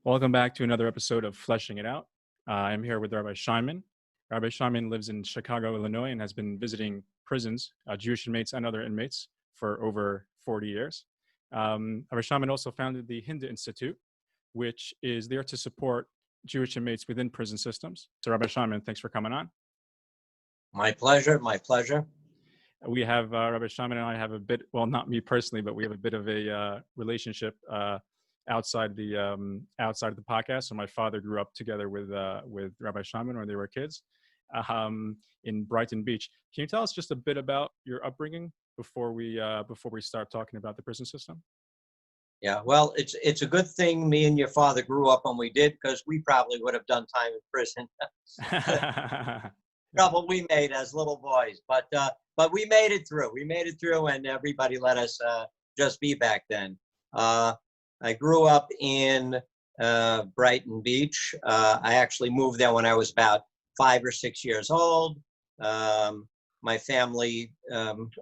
Welcome back to another episode of Fleshing It Out. I'm here with Rabbi Scheiman. Rabbi Scheiman lives in Chicago, Illinois, and has been visiting prisons, Jewish inmates and other inmates, for over 40 years. Rabbi Scheiman also founded the Hinda Institute, which is there to support Jewish inmates within prison systems. So Rabbi Scheiman, thanks for coming on. My pleasure, my pleasure. We have, Rabbi Scheiman and I have a bit, well, not me personally, but we have a bit of a relationship outside the podcast. So my father grew up together with Rabbi Scheiman when they were kids in Brighton Beach. Can you tell us just a bit about your upbringing before we start talking about the prison system? Yeah, well, it's a good thing me and your father grew up when we did, because we probably would have done time in prison. Trouble we made as little boys, but we made it through. We made it through, and everybody let us just be back then. I grew up in Brighton Beach. I actually moved there when I was about 5 or 6 years old. My family,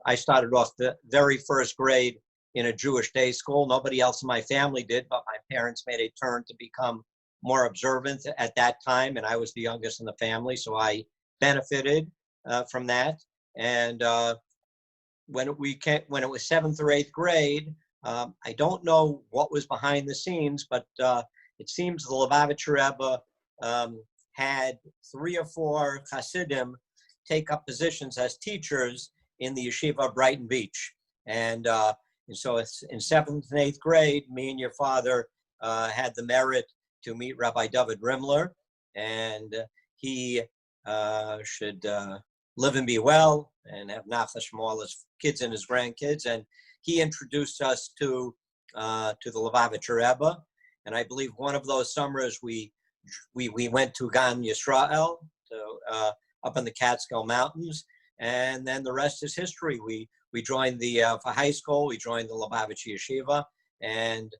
I started off the very first grade in a Jewish day school. Nobody else in my family did, but my parents made a turn to become more observant at that time, and I was the youngest in the family, so I benefited from that. And when it was 7th or 8th grade, I don't know what was behind the scenes, but it seems the Lubavitcher Rebbe had 3 or 4 Hasidim take up positions as teachers in the yeshiva of Brighton Beach. And so it's in 7th and 8th grade, me and your father had the merit to meet Rabbi David Rimler, and he should live and be well and have nachas from all his kids and his grandkids. And he introduced us to the Lubavitcher Rebbe. And I believe one of those summers we went to Gan Yisrael, up in the Catskill Mountains. And then the rest is history. We joined for high school, we joined the Lubavitcher Yeshiva. And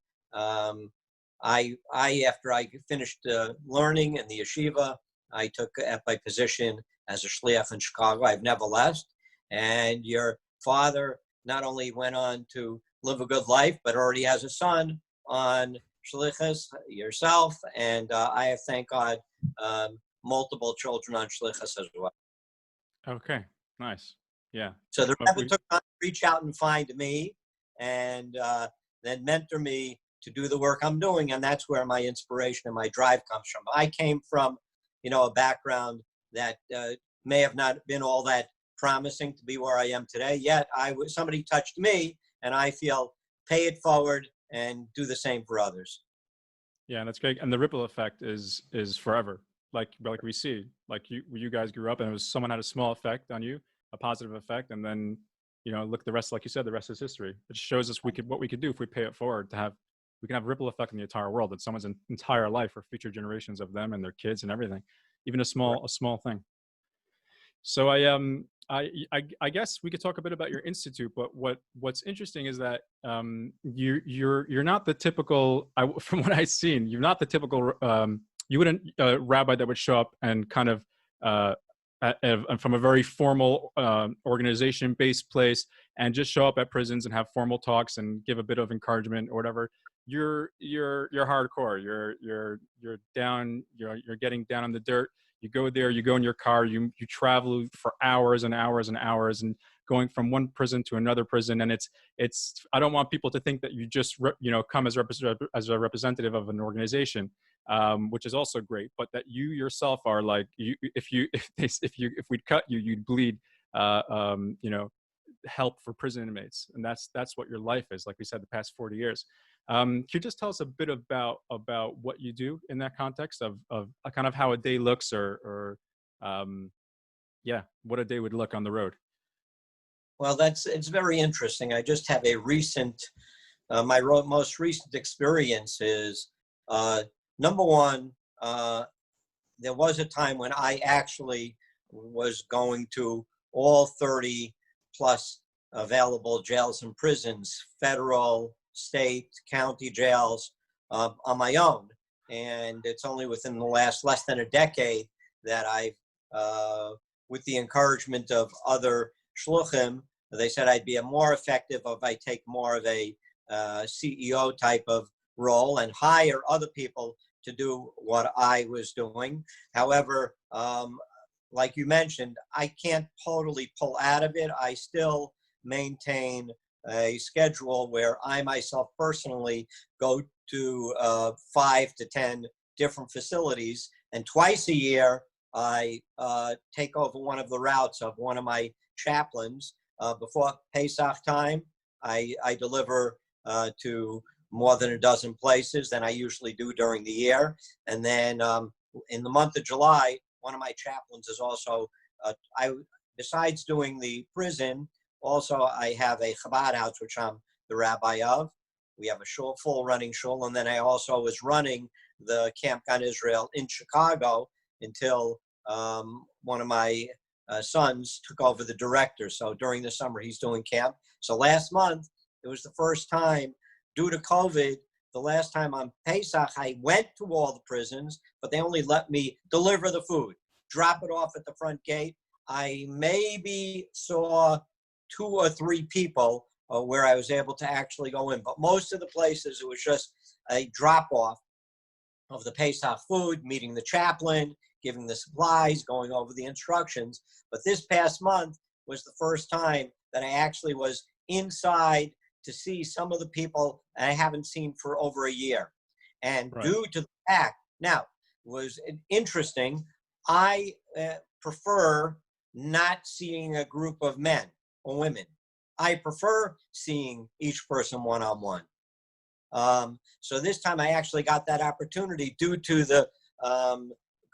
after I finished learning in the yeshiva, I took my position as a shliach in Chicago. I've never left. And your father not only went on to live a good life, but already has a son on shlichus, yourself. And I have, thank God, multiple children on shlichus as well. Okay, nice. Yeah. So the Rebbe took time to reach out and find me, and then mentor me to do the work I'm doing. And that's where my inspiration and my drive comes from. I came from, a background that may have not been all that promising to be where I am today. Yet somebody touched me, and I feel pay it forward and do the same for others. Yeah, and that's great. And the ripple effect is forever. Like we see, like you guys grew up, and someone had a small effect on you, a positive effect, and then look, the rest, like you said, the rest is history. It shows us what we could do if we pay it forward we can have a ripple effect in the entire world, that someone's entire life or future generations of them and their kids and everything, even a small thing. So I guess we could talk a bit about your institute, but what's interesting is that you're not the typical, from what I've seen, you're not the typical you wouldn't rabbi that would show up and kind of from a very formal organization-based place and just show up at prisons and have formal talks and give a bit of encouragement or whatever. You're hardcore. You're down. You're getting down on the dirt. You go there. You go in your car. You travel for hours and hours and hours, and going from one prison to another prison. And it's. I don't want people to think that you just come as a representative of an organization, which is also great, but that you yourself are like if we'd cut you, you'd bleed. Help for prison inmates, and that's what your life is. Like we said, the past 40 years. Can you just tell us a bit about what you do in that context of kind of how a day looks, or what a day would look on the road? Well, it's very interesting. I just have a recent, my most recent experience is, number one, there was a time when I actually was going to all 30 plus available jails and prisons, federal, state, county jails, on my own. And it's only within the less than a decade that I've, with the encouragement of other shluchim, they said I'd be more effective if I take more of a CEO type of role and hire other people to do what I was doing. However, like you mentioned, I can't totally pull out of it. I still maintain a schedule where I myself personally go to 5 to 10 different facilities, and twice a year I take over one of the routes of one of my chaplains. Before Pesach time, I deliver to more than a dozen places than I usually do during the year. And then in the month of July, one of my chaplains is also, besides doing the prison, also I have a Chabad house, which I'm the rabbi of. We have a shul, full running shul. And then I also was running the Camp Gan Israel in Chicago until one of my sons took over the director. So during the summer, he's doing camp. So last month, it was the first time, due to COVID, the last time on Pesach, I went to all the prisons, but they only let me deliver the food, drop it off at the front gate. I maybe saw 2 or 3 people where I was able to actually go in, but most of the places, it was just a drop-off of the Pesach food, meeting the chaplain, giving the supplies, going over the instructions. But this past month was the first time that I actually was inside to see some of the people I haven't seen for over a year. And Right. due to the fact, now, it was interesting, I prefer not seeing a group of men or women. I prefer seeing each person one-on-one. So this time I actually got that opportunity due to the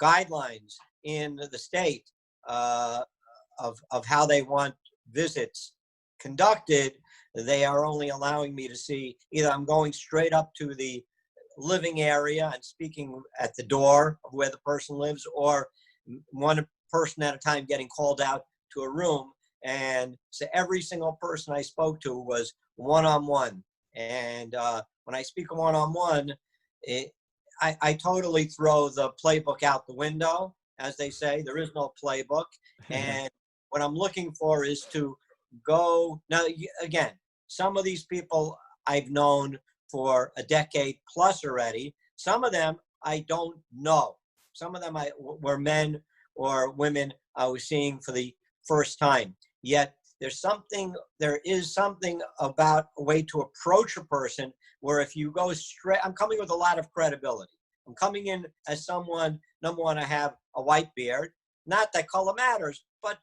guidelines in the state of how they want visits conducted. They are only allowing me to see, either I'm going straight up to the living area and speaking at the door of where the person lives, or one person at a time getting called out to a room. And so every single person I spoke to was one-on-one. And when I speak one-on-one, I totally throw the playbook out the window, as they say. There is no playbook. And what I'm looking for is to go, now again, some of these people I've known for a decade plus already. Some of them I don't know. Some of them were men or women I was seeing for the first time. Yet there is something about a way to approach a person where if you go straight, I'm coming with a lot of credibility. I'm coming in as someone, number one, I have a white beard. Not that color matters, but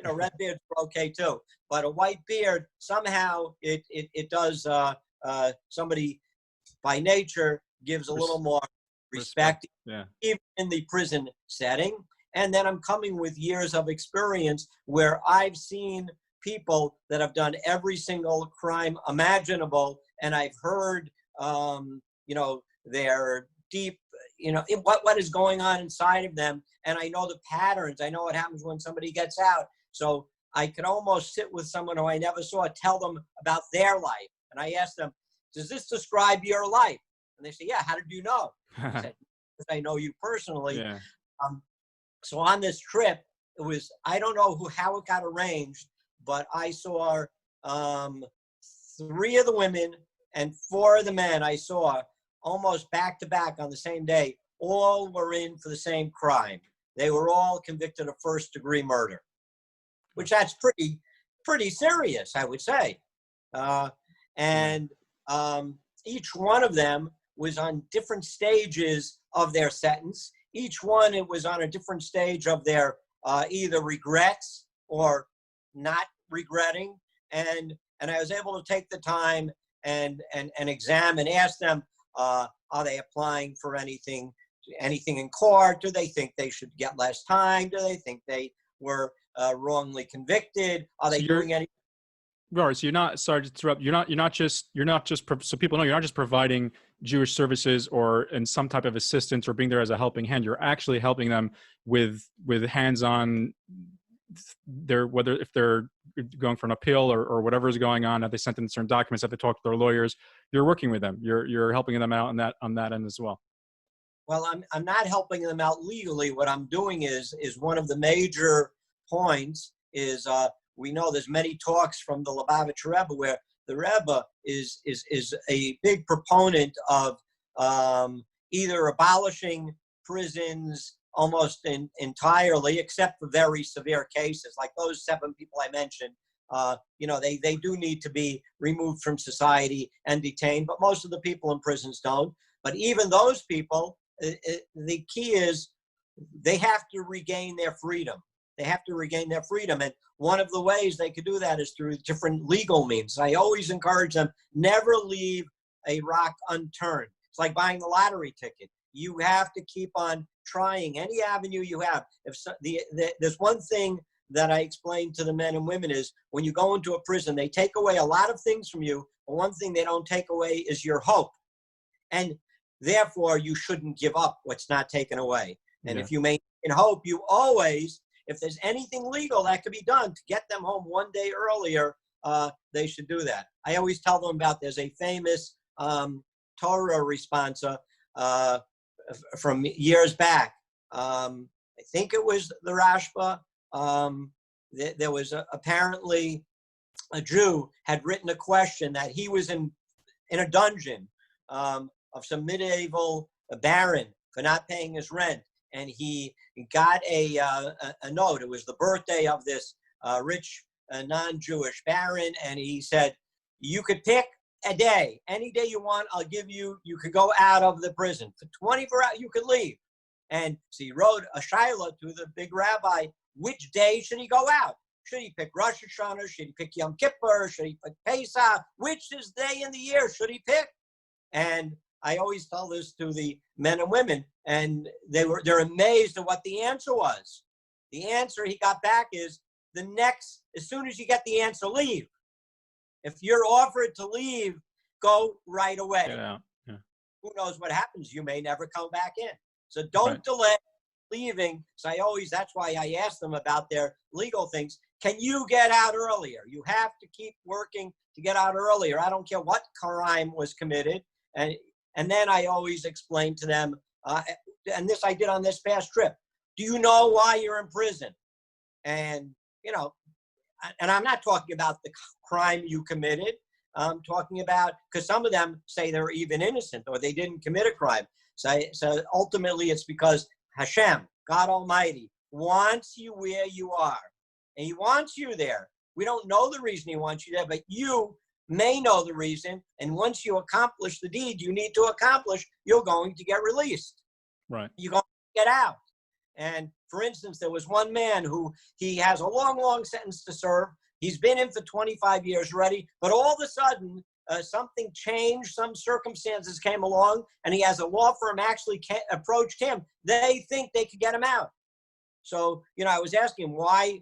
red beards are okay too. But a white beard, somehow it does, somebody by nature gives a little more respect. Yeah. Even in the prison setting. And then I'm coming with years of experience where I've seen people that have done every single crime imaginable, and I've heard, their deep, what is going on inside of them, and I know the patterns. I know what happens when somebody gets out. So I could almost sit with someone who I never saw, tell them about their life, and I ask them, "Does this describe your life?" And they say, "Yeah." "How did you know?" I said, "Because I know you personally." Yeah. So on this trip, it was, I don't know how it got arranged, but I saw 3 of the women and 4 of the men I saw almost back to back on the same day. All were in for the same crime. They were all convicted of first-degree murder, which that's pretty serious, I would say. And each one of them was on different stages of their sentence. Each one, it was on a different stage of their either regrets or not regretting. And I was able to take the time and examine, ask them, are they applying for anything in court? Do they think they should get less time? Do they think they were wrongly convicted? Are they doing anything? Right. So you're not, sorry to interrupt, you're not just, so people know you're not just providing Jewish services or in some type of assistance or being there as a helping hand. You're actually helping them with hands-on whether if they're going for an appeal or whatever is going on, that they sent in certain documents, that they talk to their lawyers, you're working with them. You're helping them out on that end as well. Well, I'm not helping them out legally. What I'm doing is one of the major points is, we know there's many talks from the Lubavitcher Rebbe where the Rebbe is a big proponent of either abolishing prisons almost entirely, except for very severe cases, like those 7 people I mentioned. They do need to be removed from society and detained, but most of the people in prisons don't. But even those people, the key is they have to regain their freedom. They have to regain their freedom. And one of the ways they could do that is through different legal means. I always encourage them, never leave a rock unturned. It's like buying the lottery ticket. You have to keep on trying any avenue you have. There's one thing that I explain to the men and women is when you go into a prison, they take away a lot of things from you, but one thing they don't take away is your hope. And therefore, you shouldn't give up what's not taken away. And if you maintain hope, you always, if there's anything legal that could be done to get them home one day earlier, they should do that. I always tell them about, there's a famous Torah responsa from years back. I think it was the Rashba. There was apparently a Jew had written a question that he was in a dungeon of some medieval baron for not paying his rent. And he got a note. It was the birthday of this rich non-Jewish baron. And he said, you could pick a day, any day you want, I'll give you, you could go out of the prison. For 24 hours, you could leave. And so he wrote a shaila to the big rabbi, which day should he go out? Should he pick Rosh Hashanah? Should he pick Yom Kippur? Should he pick Pesach? Which is day in the year should he pick? And I always tell this to the men and women, and they're amazed at what the answer was. The answer he got back is as soon as you get the answer, leave. If you're offered to leave, go right away. Get out. Yeah. Who knows what happens? You may never come back in. So don't delay leaving. So that's why I asked them about their legal things. Can you get out earlier? You have to keep working to get out earlier. I don't care what crime was committed. And then I always explain to them, and this I did on this past trip. Do you know why you're in prison? And, and I'm not talking about the crime you committed. I'm talking about, because some of them say they're even innocent or they didn't commit a crime. So ultimately it's because Hashem, God Almighty, wants you where you are. And he wants you there. We don't know the reason he wants you there, but you may know the reason. And once you accomplish the deed you need to accomplish, you're going to get released. Right. You're going to get out. And for instance, there was one man who he has a long, long sentence to serve. He's been in for 25 years already, but all of a sudden, something changed, some circumstances came along, and he has a law firm actually approached him. They think they could get him out. So, I was asking him, why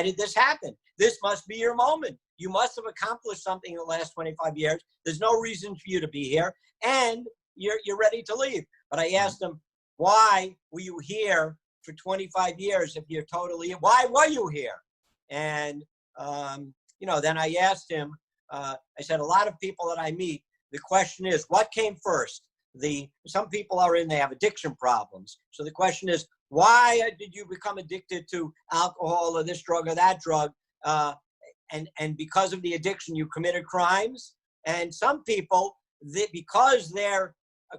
did this happen? This must be your moment. You must have accomplished something in the last 25 years. There's no reason for you to be here, and you're ready to leave. But I asked him, why were you here for 25 years if you're totally, why were you here? And, then I asked him, I said, a lot of people that I meet, the question is, what came first? Some people they have addiction problems. So the question is, why did you become addicted to alcohol or this drug or that drug? And because of the addiction, you committed crimes. And some people, because they're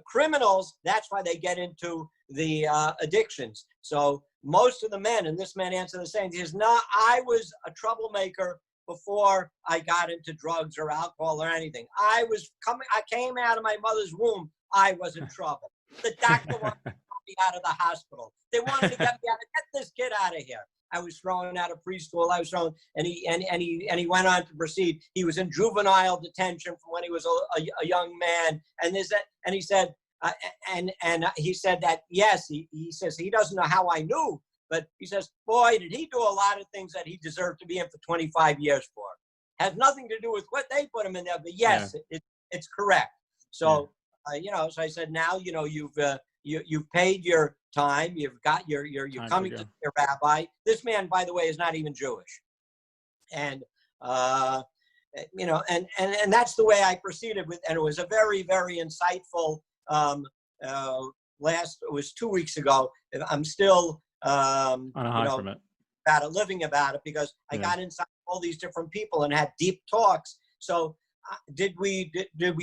criminals, that's why they get into the addictions. So most of the men, and this man answered the same, he says, no, I was a troublemaker before I got into drugs or alcohol or anything. I came out of my mother's womb, I was in trouble. The doctor wanted to get me out of the hospital. They wanted to get me out, get this kid out of here. I was thrown out of preschool. And he went on to proceed. He was in juvenile detention from when he was a young man. And he said, he said that, yes, he says he doesn't know how I knew, but he says, boy, did he do a lot of things that he deserved to be in for 25 years for. Has nothing to do with what they put him in there, but yes, it's correct. So, so I said, now, you've paid your time. You've got you're coming to your rabbi. This man, by the way, is not even Jewish. And, and that's the way I proceeded with, and it was a very, very insightful, it was 2 weeks ago. I'm still, on a high from it. Living about it, because I got inside all these different people and had deep talks. So did we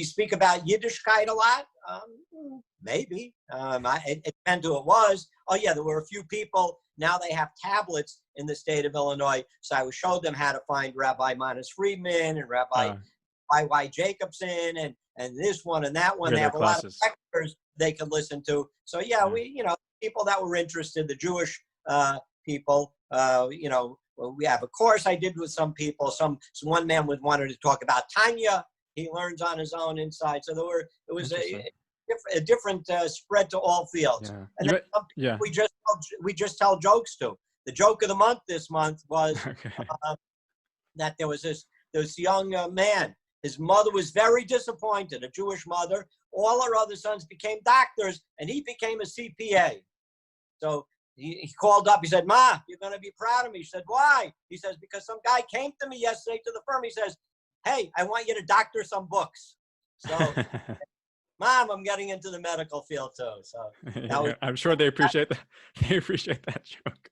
speak about Yiddishkeit a lot? Maybe. It depends who it was. Oh yeah, there were a few people. Now they have tablets in the state of Illinois, so I showed them how to find Rabbi Manis Friedman and Rabbi Y. Jacobson and this one and that one. They have a lot of lectures they can listen to. So yeah, we people that were interested, the Jewish people, we have a course I did with some people. One man wanted to talk about Tanya. He learns on his own inside. So it was a different spread to all fields. And then we just tell jokes to. The joke of the month this month was that there was this young man. His mother was very disappointed, a Jewish mother. All her other sons became doctors, and he became a CPA. So he called up. He said, "Ma, you're going to be proud of me." She said, "Why?" He says, "Because some guy came to me yesterday to the firm. He says, 'Hey, I want you to doctor some books.'" So, Mom, I'm getting into the medical field too. So I'm sure they appreciate that. They appreciate that joke.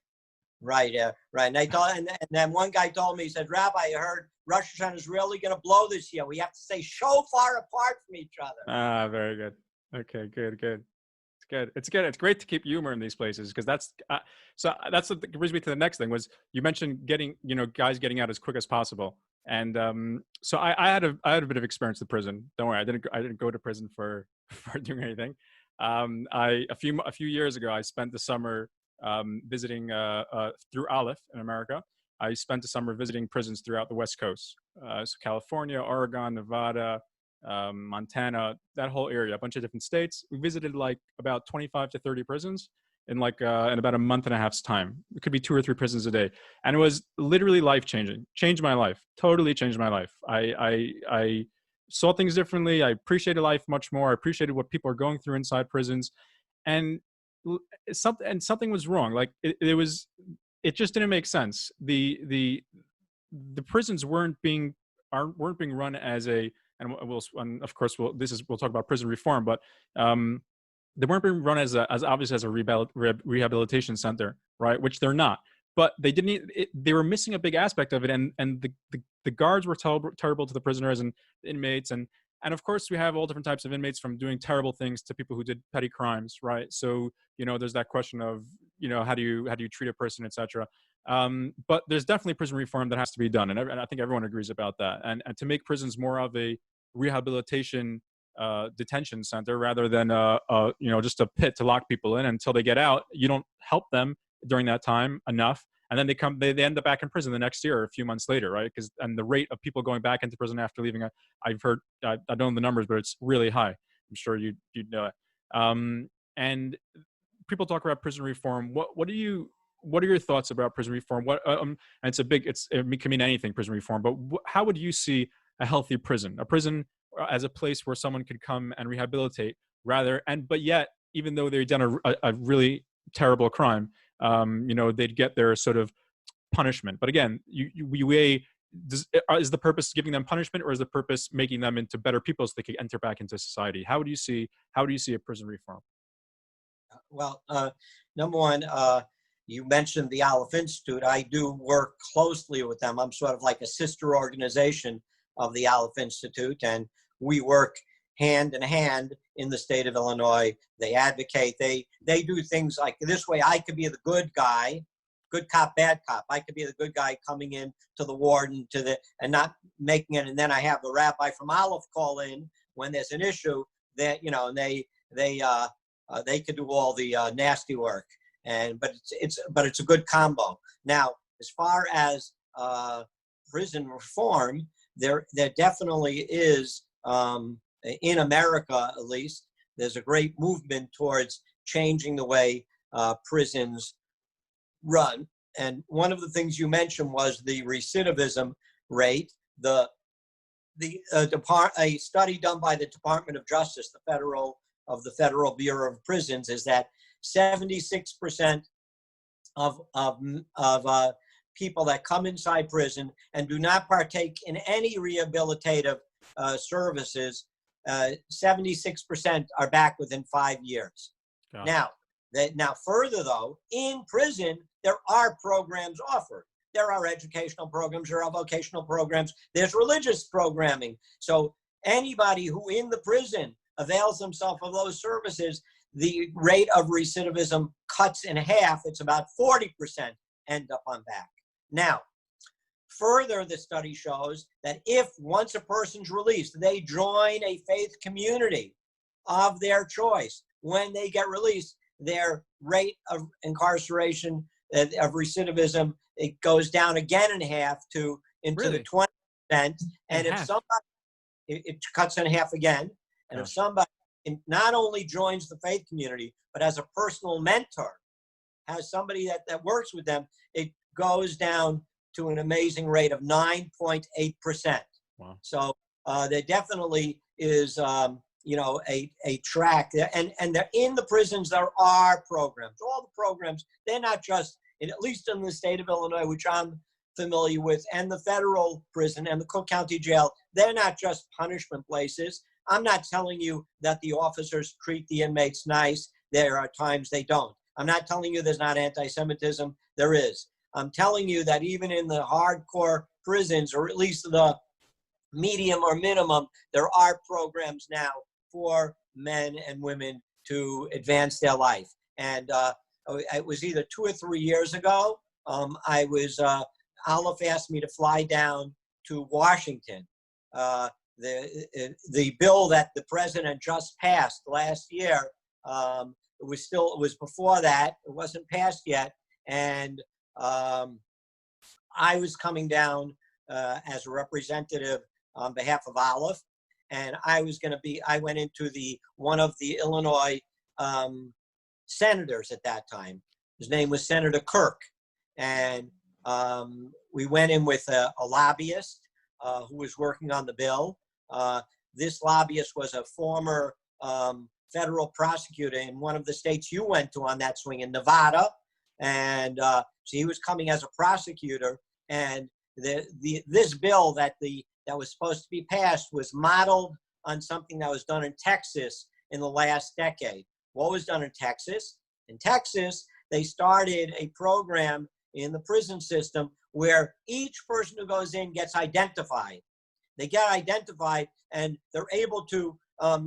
Right. Yeah. Right. And then one guy told me, he said, "Rabbi, I heard Rosh Hashanah is really going to blow this year. We have to stay so far apart from each other." Very good. Okay. Good. It's good. It's great to keep humor in these places because that's what brings me to the next thing. Was you mentioned getting guys getting out as quick as possible, and so I had a bit of experience with prison. Don't worry, I didn't go to prison for doing anything. A few years ago, I spent the summer visiting through Aleph in America. I spent the summer visiting prisons throughout the West Coast, so California, Oregon, Nevada, Montana, that whole area, a bunch of different states. We visited like about 25 to 30 prisons in about a month and a half's time. It could be 2 or 3 prisons a day. And it was literally life-changing, changed my life, totally changed my life. I saw things differently. I appreciated life much more. I appreciated what people are going through inside prisons. And something was wrong. Like it just didn't make sense. The prisons weren't being run as a, and of course we'll talk about prison reform, but they weren't being run as obviously as a rehabilitation center, right? Which they're not. But they were missing a big aspect of it, and the guards were terrible to the prisoners and the inmates, and of course we have all different types of inmates, from doing terrible things to people who did petty crimes, right? So there's that question of how do you treat a person, etc. But there's definitely prison reform that has to be done, and I think everyone agrees about that. And to make prisons more of a rehabilitation detention center rather than just a pit to lock people in until they get out. You don't help them during that time enough, and then they end up back in prison the next year or a few months later, right? And the rate of people going back into prison after leaving, I've heard, I don't know the numbers, but it's really high. I'm sure you'd know it. And people talk about prison reform. What are your thoughts about prison reform? And it can mean anything, prison reform, but how would you see a healthy prison? A prison as a place where someone could come and rehabilitate but yet, even though they've done a really terrible crime, they'd get their sort of punishment. But again, we weigh, is the purpose giving them punishment, or is the purpose making them into better people so they can enter back into society? How do you see a prison reform? Well, number one, you mentioned the Aleph Institute. I do work closely with them. I'm sort of like a sister organization of the Aleph Institute, and we work hand in hand in the state of Illinois. They advocate. They do things like this way. I could be the good guy, good cop, bad cop. I could be the good guy coming in to the warden and not making it. And then I have the rabbi from Aleph call in when there's an issue that, and they could do all the nasty work. But it's a good combo. Now, as far as prison reform, there definitely is, in America at least, there's a great movement towards changing the way prisons run. And one of the things you mentioned was the recidivism rate. A study done by the Department of Justice, the Federal Bureau of Prisons, is that 76% of people that come inside prison and do not partake in any rehabilitative services, 76% are back within 5 years. Yeah. Now, further though, in prison, there are programs offered. There are educational programs, there are vocational programs, there's religious programming. So anybody who in the prison avails themselves of those services, the rate of recidivism cuts in half. It's about 40% end up on back. Now, further, the study shows that if once a person's released, they join a faith community of their choice, when they get released, their rate of incarceration, of recidivism, it goes down again in half into the 20%. And if somebody, it cuts in half again. And if somebody not only joins the faith community, but as a personal mentor, has somebody that works with them, it goes down to an amazing rate of 9.8%. Wow. So there definitely is, a track. And in the prisons, there are programs. All the programs, they're not just, at least in the state of Illinois, which I'm familiar with, and the federal prison and the Cook County Jail, they're not just punishment places. I'm not telling you that the officers treat the inmates nice. There are times they don't. I'm not telling you there's not anti-Semitism. There is. I'm telling you that even in the hardcore prisons, or at least the medium or minimum, there are programs now for men and women to advance their life. And it was either 2 or 3 years ago, Aleph asked me to fly down to Washington. The bill that the president just passed last year, it was before that. It wasn't passed yet. And I was coming down as a representative on behalf of Aleph. And I went into one of the Illinois senators at that time. His name was Senator Kirk. And we went in with a lobbyist who was working on the bill. This lobbyist was a former federal prosecutor in one of the states you went to on that swing, in Nevada. And so he was coming as a prosecutor. And this bill that was supposed to be passed was modeled on something that was done in Texas in the last decade. What was done in Texas? In Texas, they started a program in the prison system where each person who goes in gets identified. They get identified, and they're able to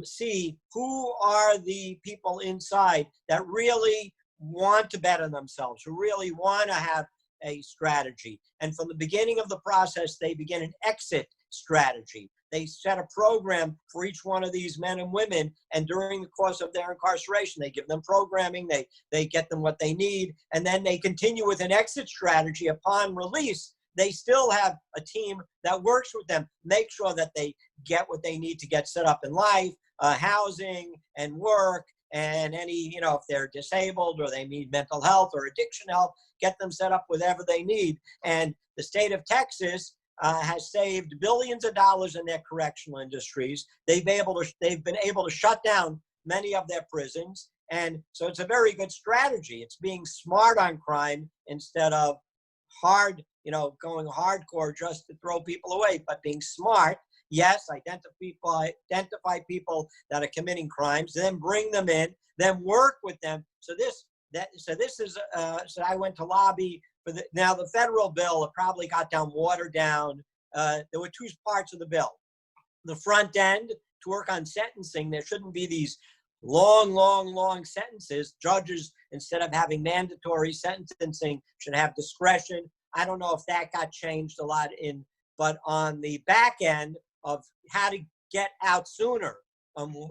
see who are the people inside that really want to better themselves, who really want to have a strategy. And from the beginning of the process, they begin an exit strategy. They set a program for each one of these men and women, and during the course of their incarceration, they give them programming, they get them what they need, and then they continue with an exit strategy. Upon release, they still have a team that works with them, make sure that they get what they need to get set up in life, housing and work, and any, if they're disabled or they need mental health or addiction help, get them set up with whatever they need. And the state of Texas has saved billions of dollars in their correctional industries. They've been able to shut down many of their prisons. And so it's a very good strategy. It's being smart on crime instead of going hardcore just to throw people away, but being smart. Yes, identify people that are committing crimes, then bring them in, then work with them. So I went to lobby for now the federal bill. It probably got watered down. There were two parts of the bill. The front end, to work on sentencing, there shouldn't be these long sentences. Judges, instead of having mandatory sentencing, should have discretion. I don't know if that got changed a lot but on the back end of how to get out sooner,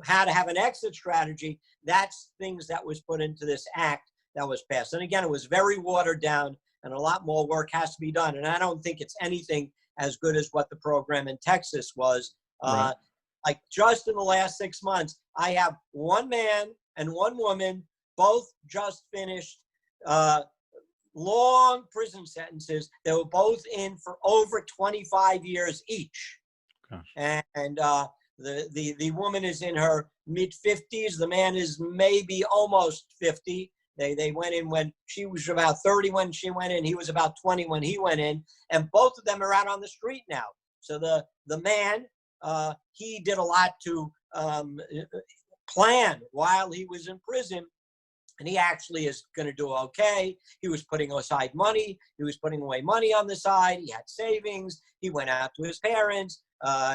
how to have an exit strategy, that's things that was put into this act that was passed. And again, it was very watered down, and a lot more work has to be done. And I don't think it's anything as good as what the program in Texas was. Right. Like just in the last 6 months, I have one man and one woman, both just finished long prison sentences. They were both in for over 25 years each. Gosh. And the woman is in her mid-50s. The man is maybe almost 50. They went in when she was about 30 when she went in. He was about 20 when he went in. And both of them are out on the street now. So the man, he did a lot to plan while he was in prison And he actually is going to do okay. He was putting aside money. He was putting away money on the side. He had savings. He went out to his parents.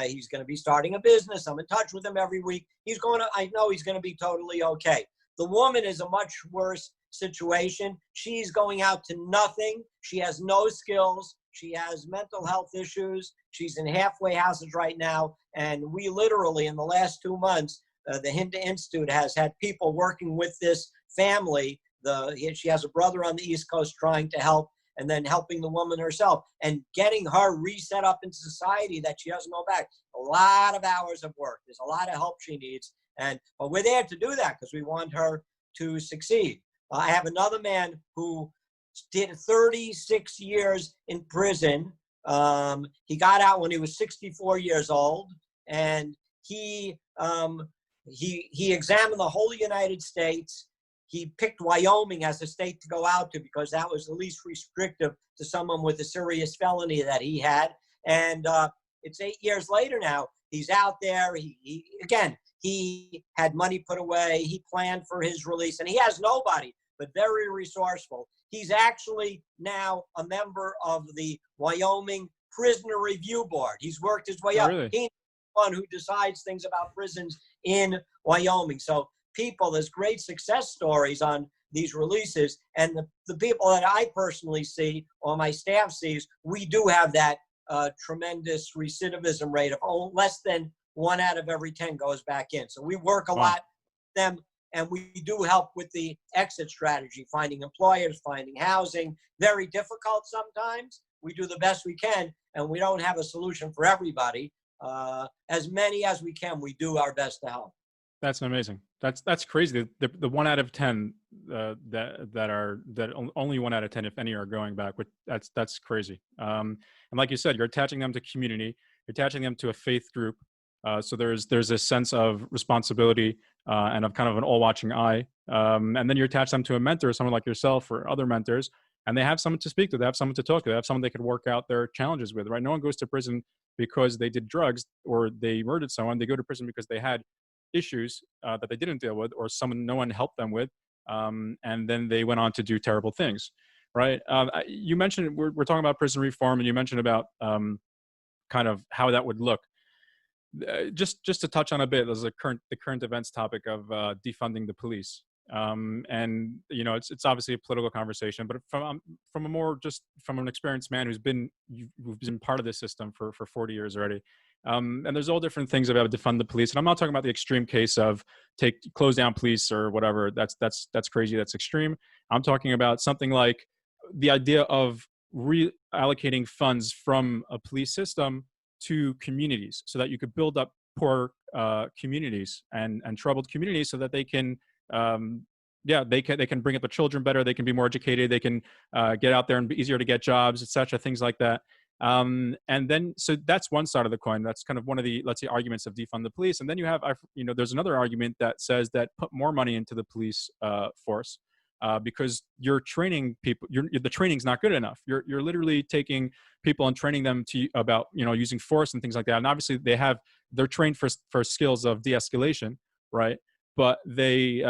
He's going to be starting a business. I'm in touch with him every week. I know he's going to be totally okay. The woman is a much worse situation. She's going out to nothing. She has no skills. She has mental health issues. She's in halfway houses right now. And we literally, in the last 2 months, the Hinda Institute has had people working with this family. She has a brother on the East Coast trying to help, and then helping the woman herself and getting her reset up in society that she doesn't go back. A lot of hours of work. There's a lot of help she needs. But we're there to do that because we want her to succeed. I have another man who did 36 years in prison. He got out when he was 64 years old, and he examined the whole United States. He picked Wyoming as a state to go out to because that was the least restrictive to someone with a serious felony that he had. And it's 8 years later now. He's out there. He had money put away. He planned for his release, and he has nobody, but very resourceful. He's actually now a member of the Wyoming Prisoner Review Board. He's worked his way up. Really? He's the one who decides things about prisons in Wyoming. So there's great success stories on these releases. And the people that I personally see, or my staff sees, we do have that tremendous recidivism rate of less than 1 out of every 10 goes back in. So we work a lot with them, and we do help with the exit strategy, finding employers, finding housing. Very difficult sometimes. We do the best we can, and we don't have a solution for everybody. As many as we can, we do our best to help. That's amazing. That's crazy. The 1 out of 10 that only 1 out of 10, if any, are going back. That's crazy. And like you said, you're attaching them to community. You're attaching them to a faith group. So there's a sense of responsibility and of kind of an all-watching eye. And then you attach them to a mentor, someone like yourself or other mentors, and they have someone to speak to. They have someone to talk to. They have someone they could work out their challenges with. Right? No one goes to prison because they did drugs or they murdered someone. They go to prison because they had issues that they didn't deal with, or no one helped them with, and then they went on to do terrible things, right? You mentioned we're talking about prison reform, and you mentioned about kind of how that would look. Just to touch on a bit, there's the current events topic of defunding the police, and it's obviously a political conversation, but from an experienced man who's been part of this system for 40 years already. And there's all different things about defund the police. And I'm not talking about the extreme case of close down police or whatever. That's crazy. That's extreme. I'm talking about something like the idea of reallocating funds from a police system to communities so that you could build up poor communities and troubled communities so that they can, they can bring up the children better. They can be more educated. They can get out there and be easier to get jobs, etc. Things like that. And then, so that's one side of the coin. That's kind of one of the, let's say, arguments of defund the police. And then you have, there's another argument that says that put more money into the police force because you're training people. The training's not good enough. You're literally taking people and training them about using force and things like that. And obviously they're trained for skills of de-escalation, right? But they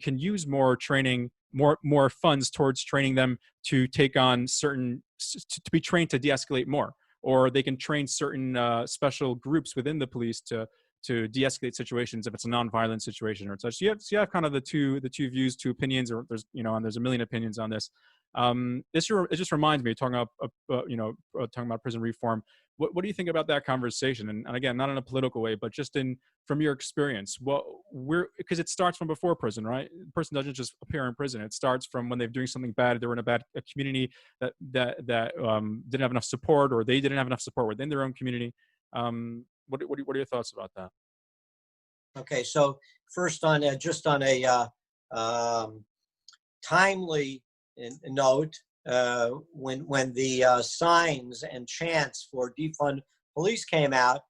can use more training, more funds towards training them to take on to be trained to de-escalate more, or they can train certain special groups within the police to de-escalate situations if it's a non-violent situation or such. So you have kind of the two views, two opinions, or there's a million opinions on this. It just reminds me, talking about prison reform. What do you think about that conversation? And again, not in a political way, but just from your experience, because it starts from before prison, right? The person doesn't just appear in prison. It starts from when they're doing something bad. They were in a community that didn't have enough support, or they didn't have enough support within their own community. What are your thoughts about that? Okay, so first on a timely note, when the signs and chants for defund police came out,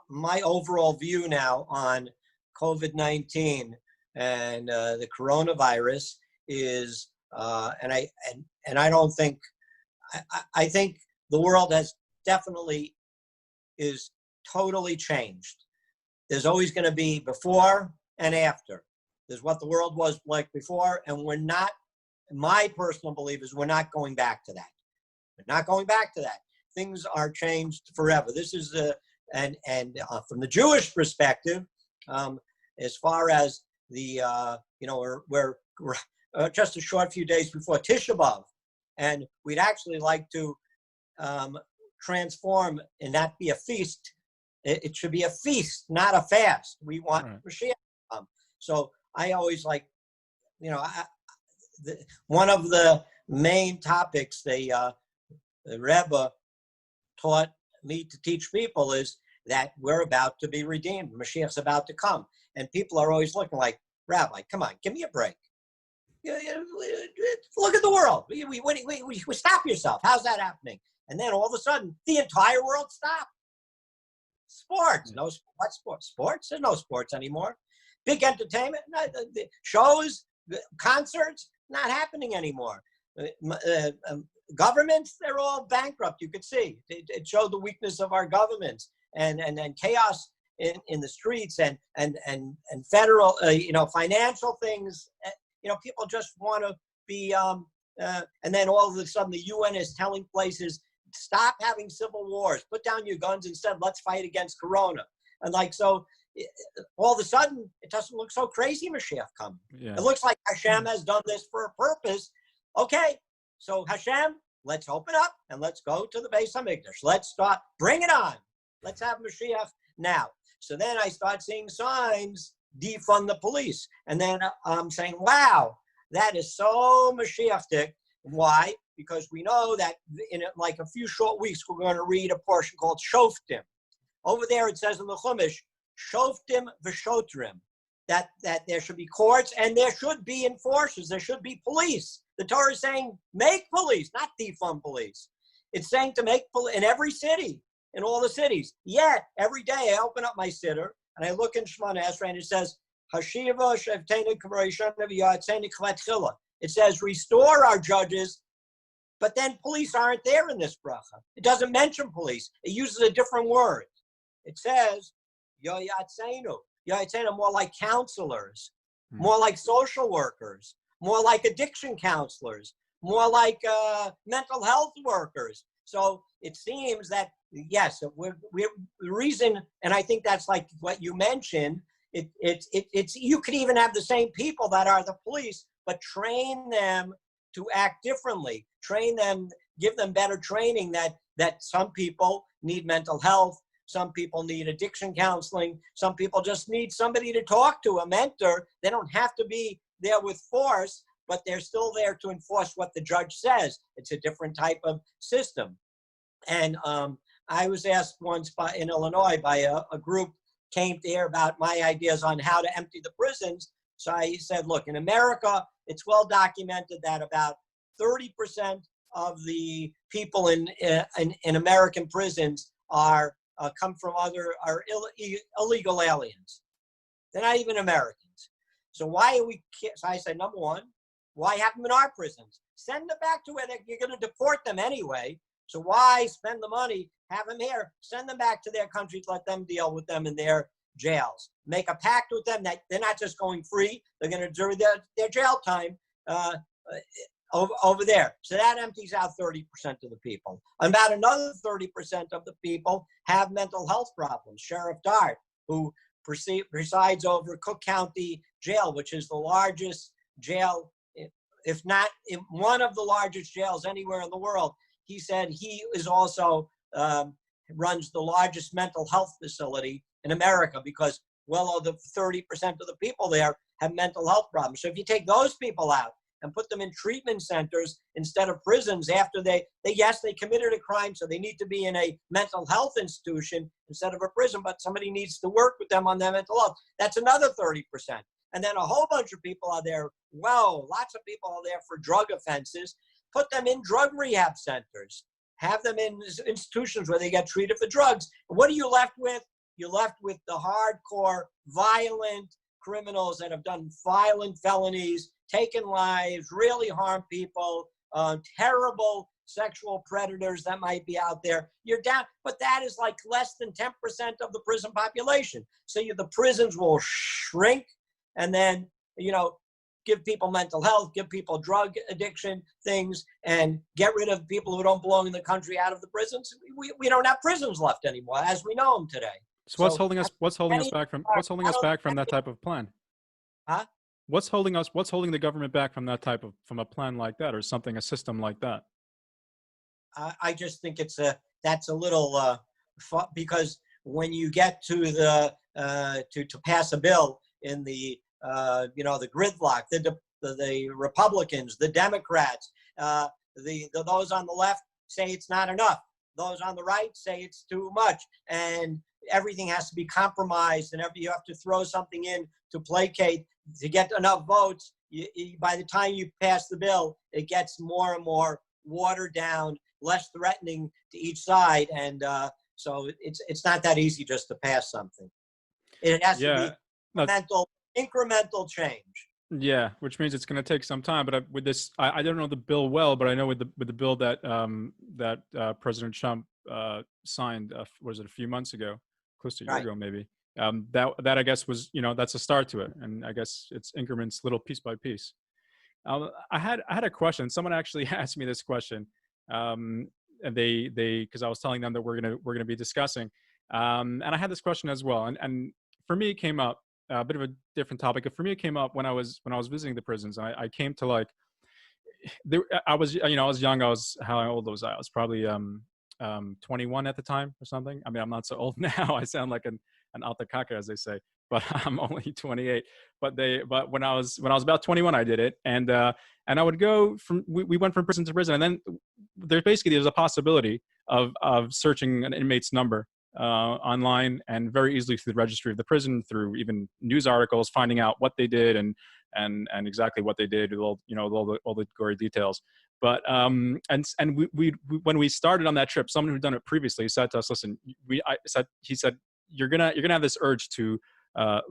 my overall view now on COVID-19 and the coronavirus is, and I don't think, I think the world is totally changed. There's always going to be before and after. There's what the world was like before, and we're not, my personal belief is we're not going back to that. We're not going back to that. Things are changed forever. This is from the Jewish perspective, as far as the, we're just a short few days before Tisha B'Av, and we'd actually like to transform and not be a feast. It should be a feast, not a fast. We want Mashiach to come. So I always like, one of the main topics the Rebbe taught me to teach people is that we're about to be redeemed. Mashiach's about to come. And people are always looking like, Rabbi, come on, give me a break. Look at the world. We stop yourself. How's that happening? And then all of a sudden, the entire world stopped. Sports. No, what sports? Sports? There's no sports anymore. Big entertainment, the shows, concerts, not happening anymore. Governments, they're all bankrupt. You could see it showed the weakness of our governments and chaos in the streets and federal, financial things. People just want to be, and then all of a sudden the UN is telling places, stop having civil wars, put down your guns, instead let's fight against Corona. And all of a sudden, it doesn't look so crazy, Mashiach coming. Yeah. It looks like Hashem has done this for a purpose. Okay, so Hashem, let's open up and let's go to the Beis HaMikdash. Let's start, bring it on. Let's have Mashiach now. So then I start seeing signs, defund the police. And then I'm saying, wow, that is so Mashiach-tic. Why? Because we know that in like a few short weeks, we're going to read a portion called Shoftim. Over there, it says in the Chumash, Shoftim v'shotrim, that there should be courts and there should be enforcers. There should be police. The Torah is saying, make police, not defund police. It's saying to make police in every city, in all the cities. Yet, every day I open up my siddur and I look in Shemona Esrei and it says, Hashiva shevtenu k'varishon v'yatzenu k'vatchila. It says, restore our judges, but then police aren't there in this bracha. It doesn't mention police. It uses a different word. It says, Yoyatzenu. Yoyatzenu, more like counselors, more like social workers, more like addiction counselors, more like mental health workers. So it seems that, yes, the reason, and I think that's like what you mentioned, it's you could even have the same people that are the police, but train them to act differently. Train them, give them better training that some people need mental health, some people need addiction counseling, some people just need somebody to talk to, a mentor. They don't have to be there with force, but they're still there to enforce what the judge says. It's a different type of system. And I was asked once in Illinois by a group came to hear about my ideas on how to empty the prisons. So I said, look, in America, it's well documented that about 30% of the people in American prisons come from illegal aliens. They're not even Americans. So why are we? So I said, number one, why have them in our prisons? Send them back to where you're going to deport them anyway. So why spend the money, have them here, send them back to their countries, let them deal with them in their jails. Make a pact with them that they're not just going free, they're going to do their jail time over there. So that empties out 30% of the people. About another 30% of the people have mental health problems. Sheriff Dart, who presides over Cook County Jail, which is the largest jail, if not one of the largest jails anywhere in the world, he said he is also runs the largest mental health facility in America because well over 30% of the people there have mental health problems. So if you take those people out and put them in treatment centers instead of prisons after they committed a crime, so they need to be in a mental health institution instead of a prison, but somebody needs to work with them on their mental health. That's another 30%. And then a whole bunch of people are there. Well, lots of people are there for drug offenses. Put them in drug rehab centers. Have them in institutions where they get treated for drugs. What are you left with? You're left with the hardcore, violent criminals that have done violent felonies, taken lives, really harmed people, terrible sexual predators that might be out there. You're down, but that is like less than 10% of the prison population. So the prisons will shrink, and then, give people mental health, give people drug addiction things, and get rid of people who don't belong in the country out of the prisons. We don't have prisons left anymore as we know them today. So what's holding us back from that type of plan? Huh? What's holding the government back from from a plan like that, or a system like that? I just think that's a little because when you get to the to pass a bill in the the gridlock, the Republicans, the Democrats, those on the left say it's not enough. Those on the right say it's too much, and everything has to be compromised, and you have to throw something in to placate to get enough votes. By the time you pass the bill, it gets more and more watered down, less threatening to each side, and so it's not that easy just to pass something. It has to be incremental change. Yeah, which means it's going to take some time. But with this, I don't know the bill well, but I know with the bill that President Trump signed, was it a few months ago, close to a year ago maybe. That I guess was, that's a start to it, and I guess it's increments, little piece by piece. I had a question. Someone actually asked me this question, and they because I was telling them that we're gonna be discussing, and I had this question as well, and for me it came up. A bit of a different topic. For me, it came up when I was visiting the prisons. And I came to I was young. How old was I? I was probably 21 at the time or something. I mean, I'm not so old now. I sound like an alta caca, as they say, but I'm only 28. But when I was about 21, I did it, and I would go we went from prison to prison, and then there's a possibility of searching an inmate's number online, and very easily through the registry of the prison, through even news articles, finding out what they did and exactly what they did, all the gory details. But we when we started on that trip, someone who'd done it previously said to us, "Listen, he said you're gonna have this urge to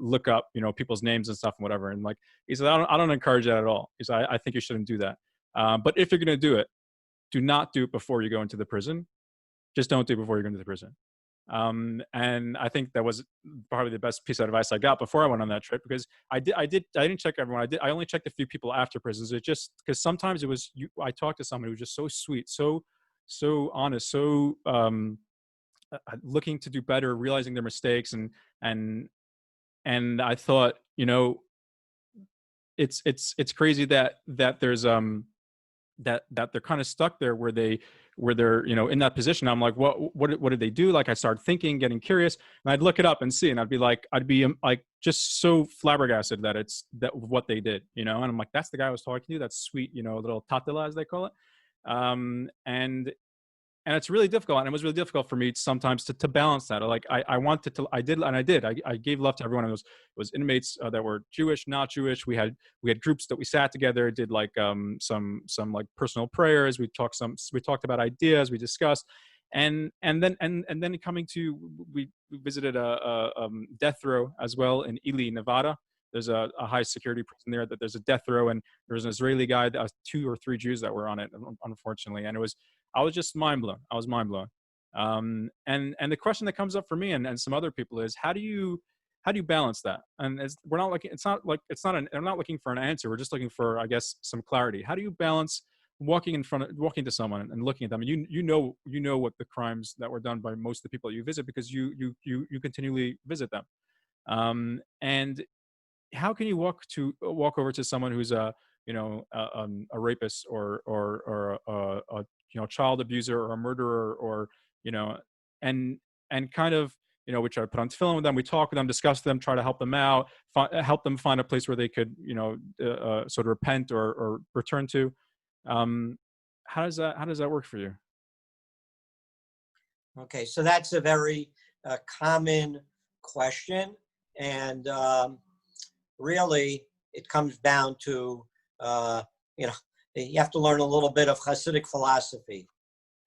look up people's names and stuff and whatever." And he said, I don't encourage that at all. He said, I think you shouldn't do that. But if you're gonna do it, do not do it before you go into the prison. Just don't do it before you go into the prison. And I think that was probably the best piece of advice I got before I went on that trip, because I didn't check everyone. I only checked a few people after prisons. It just, because sometimes I talked to someone who was just so sweet, so honest, so looking to do better, realizing their mistakes, and I thought, it's crazy that there's that they're kind of stuck there where they're in that position. I'm like, what did they do? I started thinking, getting curious, and I'd look it up and see, and I'd be just so flabbergasted that what they did, and I'm like, that's the guy I was talking to, that sweet, little tatela, as they call it. And it's really difficult, and it was really difficult for me sometimes to balance that. I wanted to, I did. I gave love to everyone. It was inmates that were Jewish, not Jewish. We had groups that we sat together, did some personal prayers. We talked about ideas. We discussed, and then coming to, we visited a death row as well in Ely, Nevada. There's a high security prison there. That there's a death row, and there was an Israeli guy, 2 or 3 Jews that were on it, unfortunately, and I was just mind blown. I was mind blown. And the question that comes up for me and some other people is, how do you balance that? And I'm not looking for an answer. We're just looking for, I guess, some clarity. How do you balance walking to someone and looking at them? And you know what the crimes that were done by most of the people that you visit, because you continually visit them. And how can you walk over to someone who's a rapist or a child abuser or a murderer, or and kind of, we try to put on film with them, we talk with them, discuss with them, try to help them out, help them find a place where they could sort of repent or return to. How does that work for you? Okay, so that's a very common question, and really it comes down to you have to learn a little bit of Hasidic philosophy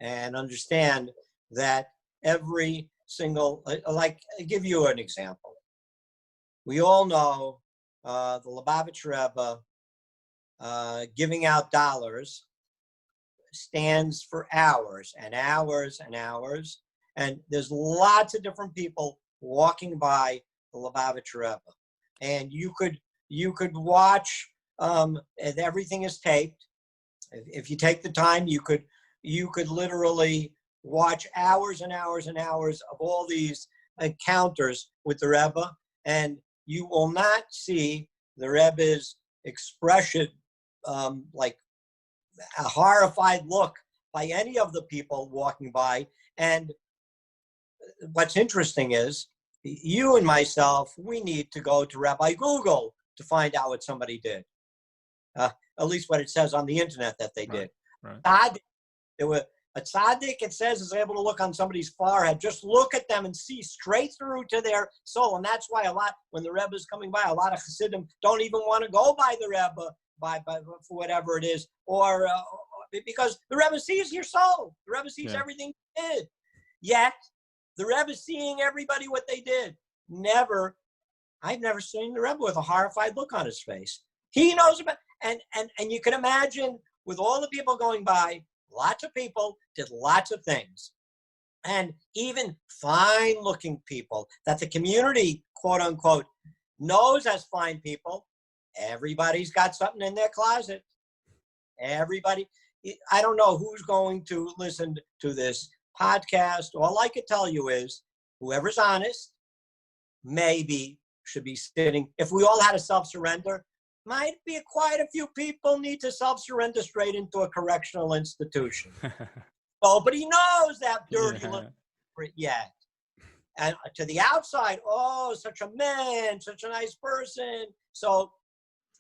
and understand that every single, I'll give you an example. We all know the Lubavitch Rebbe giving out dollars stands for hours and hours and hours. And there's lots of different people walking by the Lubavitcher Rebbe. And you could watch, and everything is taped. If you take the time, you could literally watch hours and hours and hours of all these encounters with the Rebbe, and you will not see the Rebbe's expression, like a horrified look by any of the people walking by. And what's interesting is, you and myself, we need to go to Rabbi Google to find out what somebody did. At least what it says on the internet that they did. Right. A tzaddik, it says, is able to look on somebody's forehead, just look at them and see straight through to their soul. And that's why when the Rebbe is coming by, a lot of Hasidim don't even want to go by the Rebbe, for whatever it is, or because the Rebbe sees your soul. The Rebbe sees everything you did. Yet, the Rebbe is seeing everybody what they did. I've never seen the Rebbe with a horrified look on his face. He knows about, and you can imagine with all the people going by, lots of people did lots of things. And even fine-looking people that the community, quote unquote, knows as fine people, everybody's got something in their closet. Everybody. I don't know who's going to listen to this podcast. All I could tell you is, whoever's honest, maybe should be sitting. If we all had a self-surrender, might be quite a few people need to self-surrender straight into a correctional institution. Nobody knows that dirty little yet. And to the outside, oh, such a man, such a nice person. So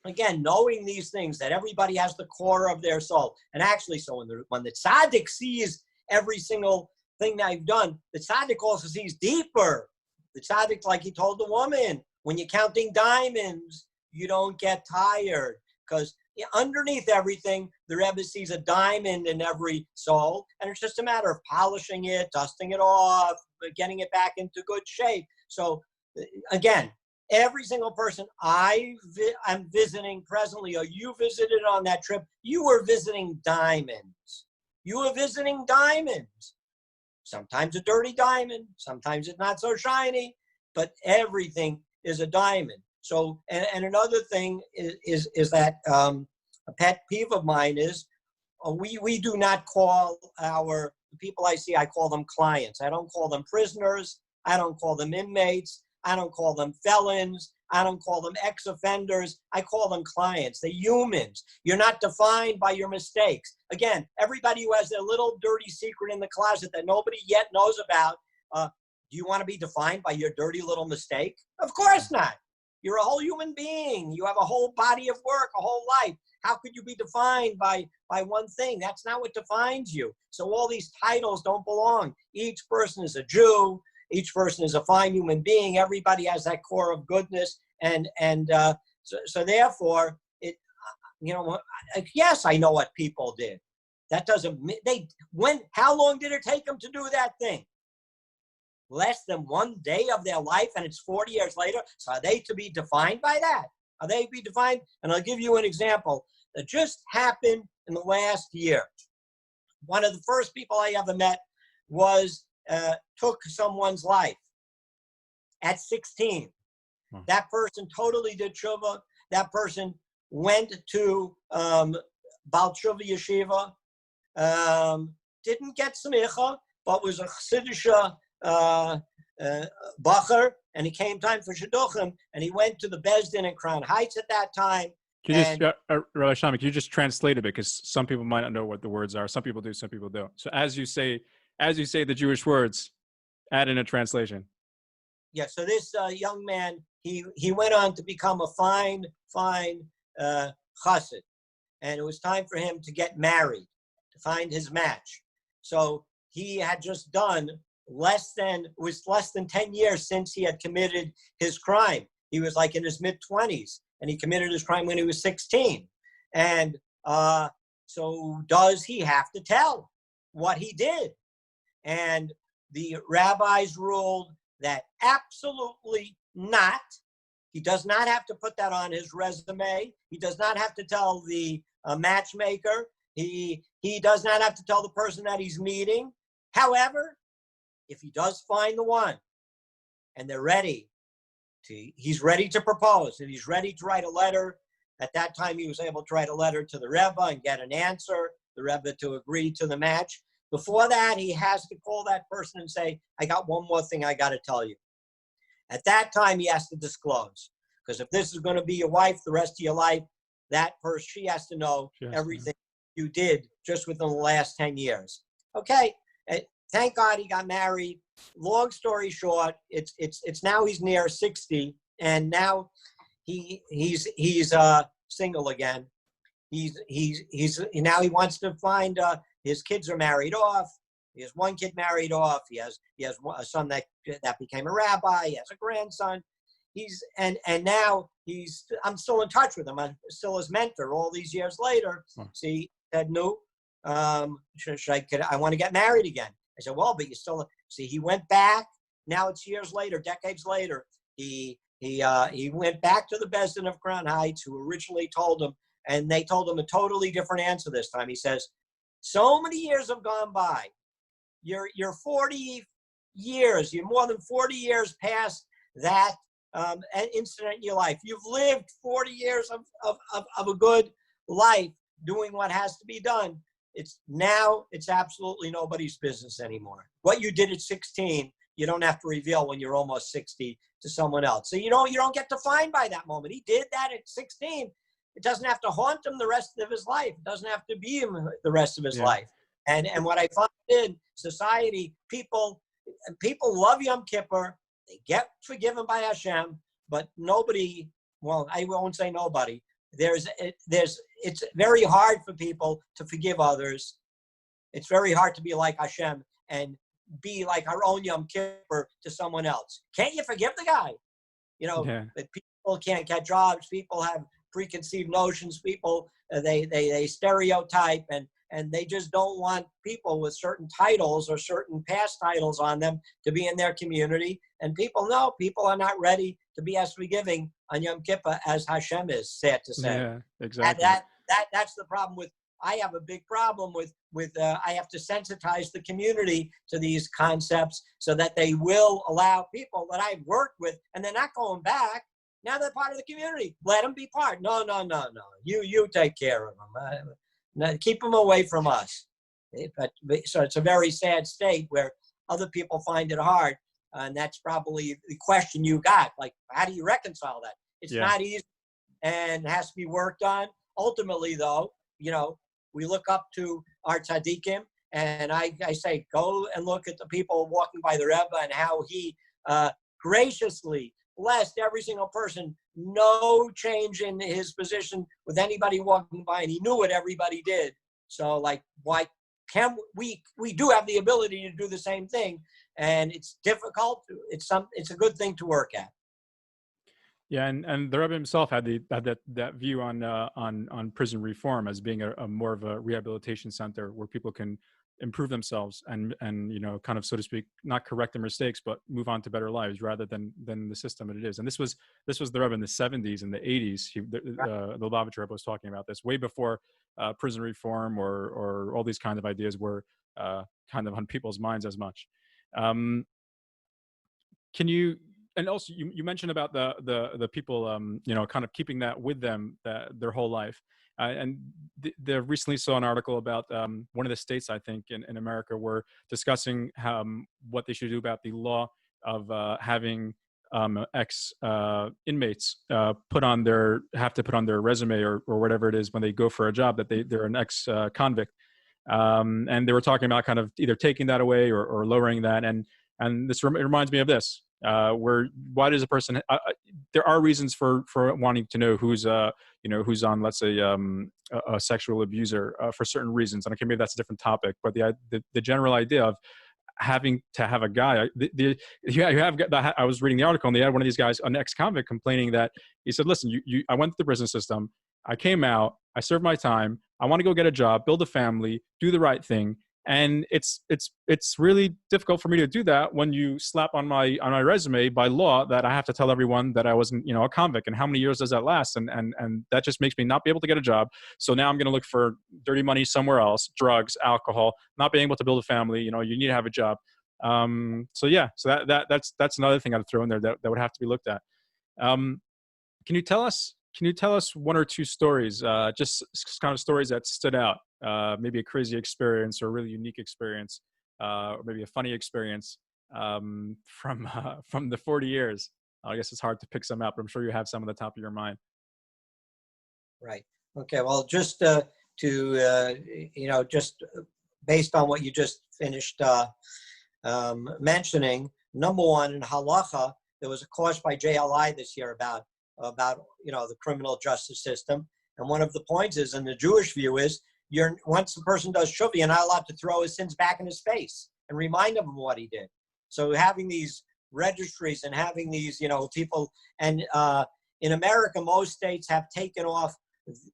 again, knowing these things, that everybody has the core of their soul. And actually, so when the tzaddik sees every single thing that I've done, the tzaddik also sees deeper. The tzaddik, like he told the woman, when you're counting diamonds, you don't get tired, because underneath everything, the Rebbe sees a diamond in every soul, and it's just a matter of polishing it, dusting it off, getting it back into good shape. So again, every single person I'm visiting presently, or you visited on that trip, you were visiting diamonds. You were visiting diamonds. Sometimes a dirty diamond, sometimes it's not so shiny, but everything is a diamond. So, and another thing is that a pet peeve of mine is we do not call the people I see, I call them clients. I don't call them prisoners. I don't call them inmates. I don't call them felons. I don't call them ex-offenders. I call them clients. They're humans. You're not defined by your mistakes. Again, everybody who has their little dirty secret in the closet that nobody yet knows about, do you want to be defined by your dirty little mistake? Of course not. You're a whole human being. You have a whole body of work, a whole life. How could you be defined by one thing? That's not what defines you. So all these titles don't belong. Each person is a Jew. Each person is a fine human being. Everybody has that core of goodness, and so therefore, yes, I know what people did. That doesn't how long did it take them to do that thing? Less than one day of their life, and it's 40 years later. So are they to be defined by that? Are they to be defined? And I'll give you an example that just happened in the last year. One of the first people I ever met took someone's life at 16. That person totally did tshuva. That person went to Baal Tshuva Yeshiva, didn't get smicha, but was a Chassidish bacher, and he came time for shidduchim, and he went to the Beis Din in Crown Heights at that time. Rabbi Scheiman, can you just translate it, because some people might not know what the words are. Some people do, some people don't. So as you say the Jewish words, add in a translation. Yeah. So this young man, he went on to become a fine chassid, and it was time for him to get married, to find his match. So he had just done less than 10 years since he had committed his crime. He was like in his mid-20s, and he committed his crime when he was 16. And so does he have to tell what he did? And the rabbis ruled that absolutely not. He does not have to put that on his resume. He does not have to tell the matchmaker. He does not have to tell the person that he's meeting. However, if he does find the one and they're ready, he's ready to propose and he's ready to write a letter. At that time, he was able to write a letter to the Rebbe and get an answer, the Rebbe to agree to the match. Before that, he has to call that person and say, I got one more thing I got to tell you. At that time, he has to disclose. Because if this is going to be your wife the rest of your life, that person, she has to know everything you did just within the last 10 years. Okay. Thank God he got married. Long story short, it's now he's near 60, and now he's single again. Now he wants to find his kids are married off. He has one kid married off. He has a son that became a rabbi. He has a grandson. Now I'm still in touch with him. I'm still his mentor all these years later. See, said no. I want to get married again. I said, well, but you still see. He went back. Now it's years later, decades later. He went back to the Bezdin of Crown Heights, who originally told him, and they told him a totally different answer this time. He says, so many years have gone by. You're 40 years. You're more than 40 years past that incident in your life. You've lived 40 years of a good life doing what has to be done. It's absolutely nobody's business anymore. What you did at 16, you don't have to reveal when you're almost 60 to someone else. So you don't get defined by that moment. He did that at 16. It doesn't have to haunt him the rest of his life. It doesn't have to be him the rest of his life. And what I find in society, people love Yom Kippur. They get forgiven by Hashem, but nobody, well, I won't say nobody. It's very hard for people to forgive others. It's very hard to be like Hashem and be like our own Yom Kippur to someone else. Can't you forgive the guy? That people can't get jobs. People have preconceived notions. People, they stereotype and they just don't want people with certain titles or certain past titles on them to be in their community. And people are not ready to be as forgiving on Yom Kippur as Hashem is, sad to say. Yeah, exactly. And that's the problem with, I have a big problem with I have to sensitize the community to these concepts so that they will allow people that I've worked with, and they're not going back. Now they're part of the community. Let them be part. No. You take care of them. Keep them away from us. So it's a very sad state where other people find it hard. And that's probably the question you got. Like, how do you reconcile that? It's not easy and has to be worked on. Ultimately, though, we look up to our tzaddikim, and I say, go and look at the people walking by the Rebbe and how he graciously blessed every single person. No change in his position with anybody walking by, and he knew what everybody did. So, like, why can we do have the ability to do the same thing? And it's difficult. It's a good thing to work at. Yeah, and the Rebbe himself had that view on prison reform as being a more of a rehabilitation center where people can improve themselves and kind of, so to speak, not correct their mistakes, but move on to better lives rather than the system that it is. And this was the Rebbe in the 70s and the 80s. The Lubavitcher Rebbe was talking about this way before prison reform or all these kind of ideas were kind of on people's minds as much. Can you? And also, you mentioned about the people, kind of keeping that with them their whole life. And they recently saw an article about one of the states, I think, in America, were discussing what they should do about the law of having ex inmates have to put on their resume or whatever it is when they go for a job that they're an ex convict. And they were talking about kind of either taking that away or lowering that. And this reminds me of this. Why does a person? There are reasons for wanting to know who's on, let's say, a sexual abuser for certain reasons, and okay, maybe that's a different topic. But the general idea of having to have a guy, I was reading the article, and they had one of these guys, an ex-convict, complaining that he said, "Listen, I went through the prison system, I came out, I served my time, I want to go get a job, build a family, do the right thing." And it's really difficult for me to do that when you slap on my resume by law that I have to tell everyone that I wasn't, a convict. And how many years does that last? And that just makes me not be able to get a job. So now I'm going to look for dirty money somewhere else, drugs, alcohol, not being able to build a family. You need to have a job. So that's another thing I'd throw in there that would have to be looked at. Can you tell us one or two stories, just kind of stories that stood out? Maybe a crazy experience or a really unique experience, or maybe a funny experience from the 40 years. I guess it's hard to pick some out, but I'm sure you have some on the top of your mind. Right. Okay. Well, just just based on what you just finished mentioning, number one, in halacha, there was a course by JLI this year about the criminal justice system, and one of the points is, in the Jewish view, is once a person does tshuva, you're not allowed to throw his sins back in his face and remind him of what he did. So having these registries and having these people, and in America, most states have taken off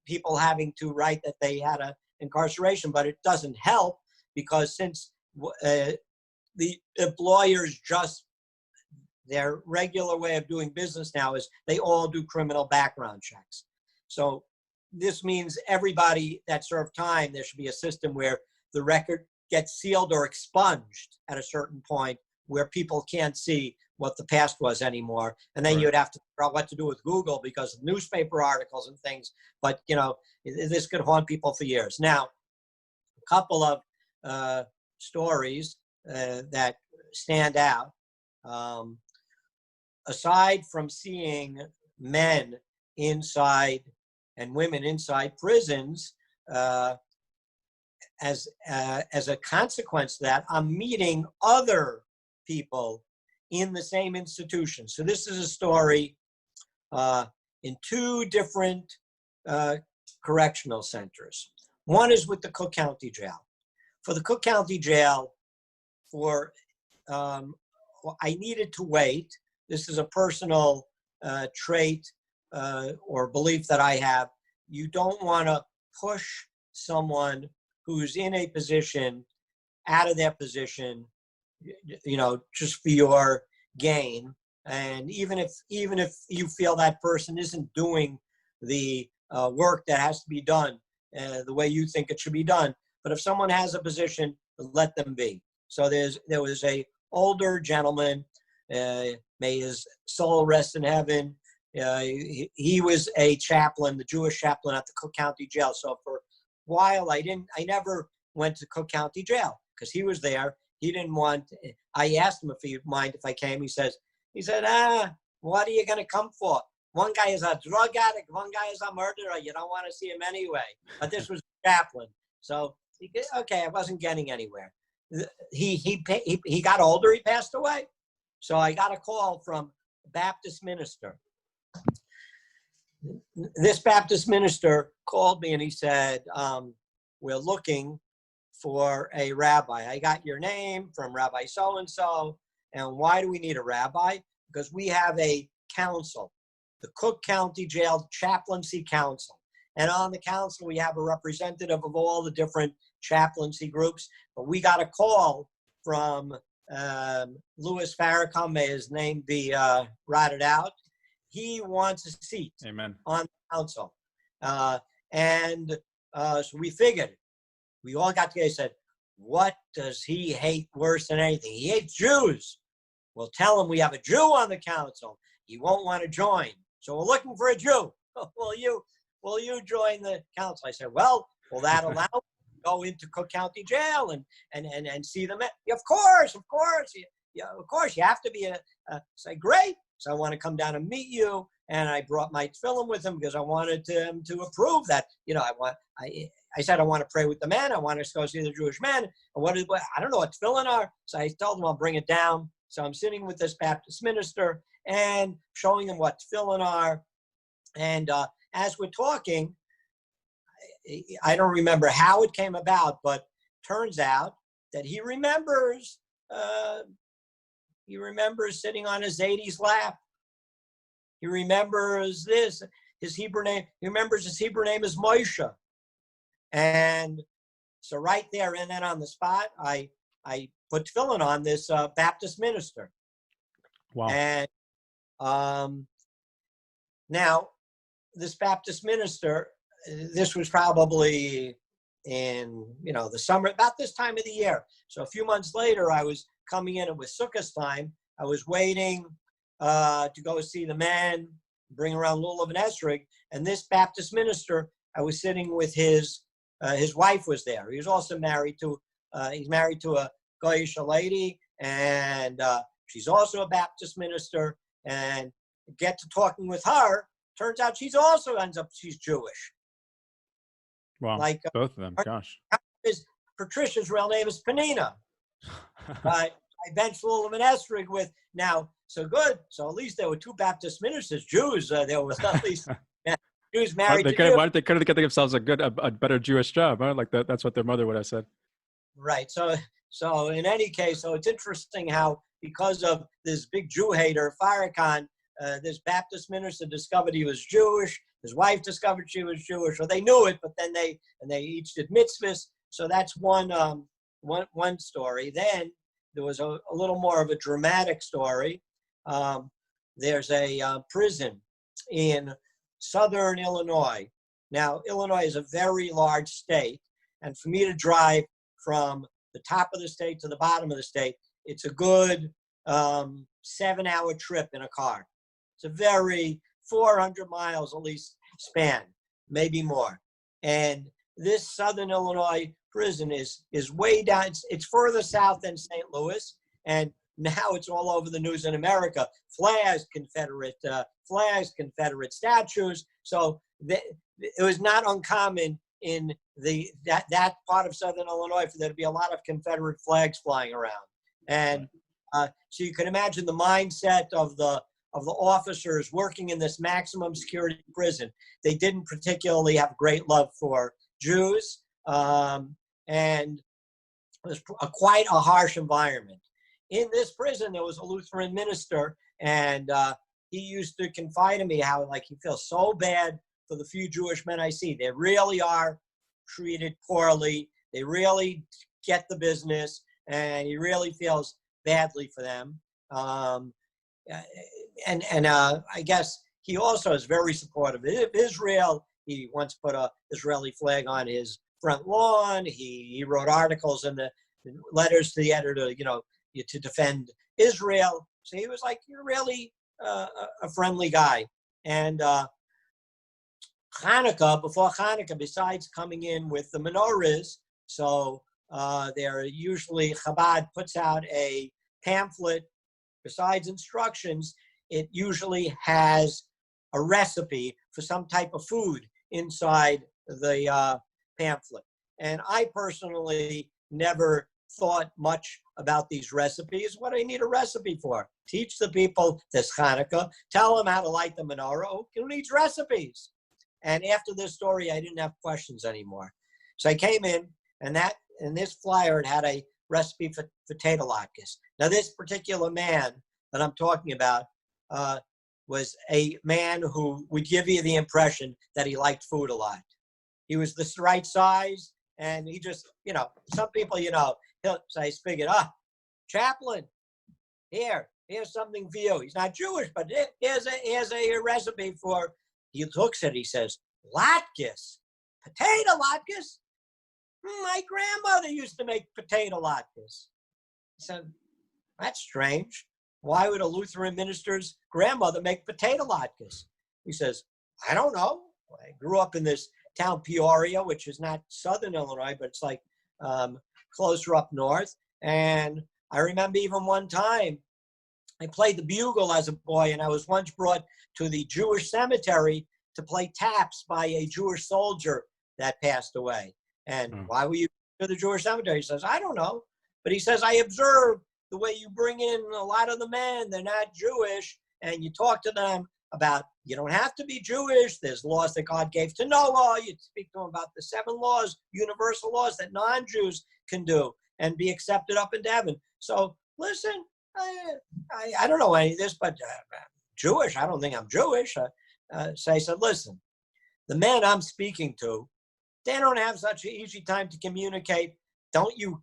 people having to write that they had an incarceration, but it doesn't help, because since the employers their regular way of doing business now is they all do criminal background checks. So this means everybody that served time, there should be a system where the record gets sealed or expunged at a certain point where people can't see what the past was anymore. And then you'd have to figure out what to do with Google because of newspaper articles and things. But, this could haunt people for years. Now, a couple of stories that stand out. Aside from seeing men inside and women inside prisons, as a consequence of that, I'm meeting other people in the same institution. So this is a story in two different correctional centers. One is with the Cook County Jail. For the Cook County Jail, I needed to wait. This is a personal trait or belief that I have. You don't want to push someone who's in a position out of their position, just for your gain. And even if you feel that person isn't doing the work that has to be done the way you think it should be done, but if someone has a position, let them be. So there was a older gentleman, may his soul rest in heaven. He was a chaplain, the Jewish chaplain at the Cook County Jail. So for a while, I never went to Cook County Jail because he was there. He didn't want. I asked him if he'd mind if I came. He said, what are you going to come for? One guy is a drug addict. One guy is a murderer. You don't want to see him anyway. But this was a chaplain. So, okay, I wasn't getting anywhere. He got older. He passed away. So I got a call from a Baptist minister. This Baptist minister called me and he said, we're looking for a rabbi. I got your name from Rabbi so-and-so. And why do we need a rabbi? Because we have a council, the Cook County Jail Chaplaincy Council. And on the council, we have a representative of all the different chaplaincy groups. But we got a call from Louis Farrakhan, may his name be rotted out. He wants a seat Amen. On the council. So we figured, we all got together and said, what does he hate worse than anything? He hates Jews. Well, tell him we have a Jew on the council. He won't want to join. So we're looking for a Jew. Will you join the council? I said, well, will that allow me to go into Cook County Jail and see them? Of course. Of course, you have to be say, great. So I want to come down and meet you. And I brought my tefillin with him because I wanted him to approve that. I said, I want to pray with the man. I want to go see the Jewish man. And I don't know what tefillin are. So I told him I'll bring it down. So I'm sitting with this Baptist minister and showing him what tefillin are. And as we're talking, I don't remember how it came about, but turns out that he remembers sitting on his Zadie's lap. He remembers his Hebrew name. He remembers his Hebrew name is Moshe. And So right there and then on the spot, I put tefillin on this Baptist minister. Wow. And now this Baptist minister, this was probably in, the summer, about this time of the year. So a few months later, I was coming in, it was Sukkot time. I was waiting to go see the men, bring around lulav and esrog. And this Baptist minister, I was sitting with his wife was there. He was also married to, he's married to a Goyish lady, and she's also a Baptist minister. And get to talking with her, turns out she's Jewish. Wow. Like both of them. Gosh. Patricia's real name is Panina. I benched lulav and esrog with now. So good. So at least there were two Baptist ministers, Jews. There was at least Jews married to Jews. Why did they couldn't get themselves a better Jewish job? Huh? Like that's what their mother would have said. Right. So in any case, so it's interesting how because of this big Jew hater, Farrakhan, this Baptist minister discovered he was Jewish. His wife discovered she was Jewish, or they knew it, but then they each did mitzvahs. So that's one story. Then there was a little more of a dramatic story. There's a prison in southern Illinois. Now, Illinois is a very large state, and for me to drive from the top of the state to the bottom of the state, it's a good 7-hour trip in a car. It's a very 400 miles at least span, maybe more. And this southern Illinois prison is way down. It's further south than St. Louis, and now it's all over the news in America. Flags, Confederate statues. So it was not uncommon in that part of southern Illinois for there to be a lot of Confederate flags flying around. And so you can imagine the mindset of the officers working in this maximum security prison. They didn't particularly have great love for Jews, and it was quite a harsh environment. In this prison, there was a Lutheran minister, and he used to confide in me how he feels so bad for the few Jewish men I see. They really are treated poorly. They really get the business, and he really feels badly for them. And I guess he also is very supportive of Israel. He once put a Israeli flag on his front lawn. He wrote articles in the letters to the editor, to defend Israel. So he was really a friendly guy. And before Hanukkah, besides coming in with the menorahs, so there usually Chabad puts out a pamphlet. Besides instructions, it usually has a recipe for some type of food inside the pamphlet. And I personally never thought much about these recipes. What do I need a recipe for? Teach the people this Hanukkah. Tell them how to light the menorah. Who needs recipes? And after this story, I didn't have questions anymore. So I came in, and this flyer had a recipe for potato latkes. Now, this particular man that I'm talking about was a man who would give you the impression that he liked food a lot. He was the right size, and he just, some people, so I figured, chaplain, here's something for you. He's not Jewish, but here's a recipe for, he looks at it, he says, latkes, potato latkes? My grandmother used to make potato latkes. He said, that's strange. Why would a Lutheran minister's grandmother make potato latkes? He says, I don't know. I grew up in this town, Peoria, which is not southern Illinois, but it's closer up north. And I remember even one time I played the bugle as a boy, and I was once brought to the Jewish cemetery to play taps by a Jewish soldier that passed away. And why were you to the Jewish cemetery? He says, I don't know. But he says, I observed the way you bring in a lot of the men, they're not Jewish, and you talk to them about, you don't have to be Jewish. There's laws that God gave to Noah. You speak to them about the 7 laws, universal laws that non-Jews can do and be accepted up into heaven. So listen, I don't know any of this, but Jewish, I don't think I'm Jewish. So I said, listen, the man I'm speaking to they don't have such an easy time to communicate. Don't you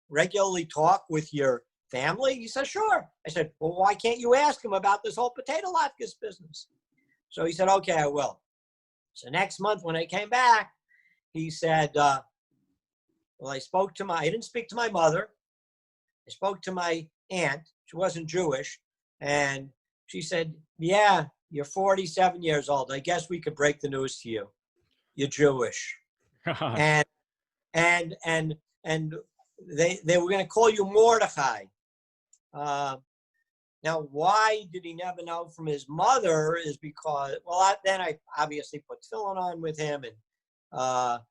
regularly talk with your family? He said, sure. I said, well, why can't you ask him about this whole potato latkes business? So he said, okay, I will. So next month when I came back, he said, well, I didn't speak to my mother. I spoke to my aunt. She wasn't Jewish. And she said, yeah, you're 47 years old. I guess we could break the news to you. You're Jewish. Gosh. And they were going to call you Mordechai. Now, why did he never know from his mother is because, well, then I obviously put tefillin on with him. But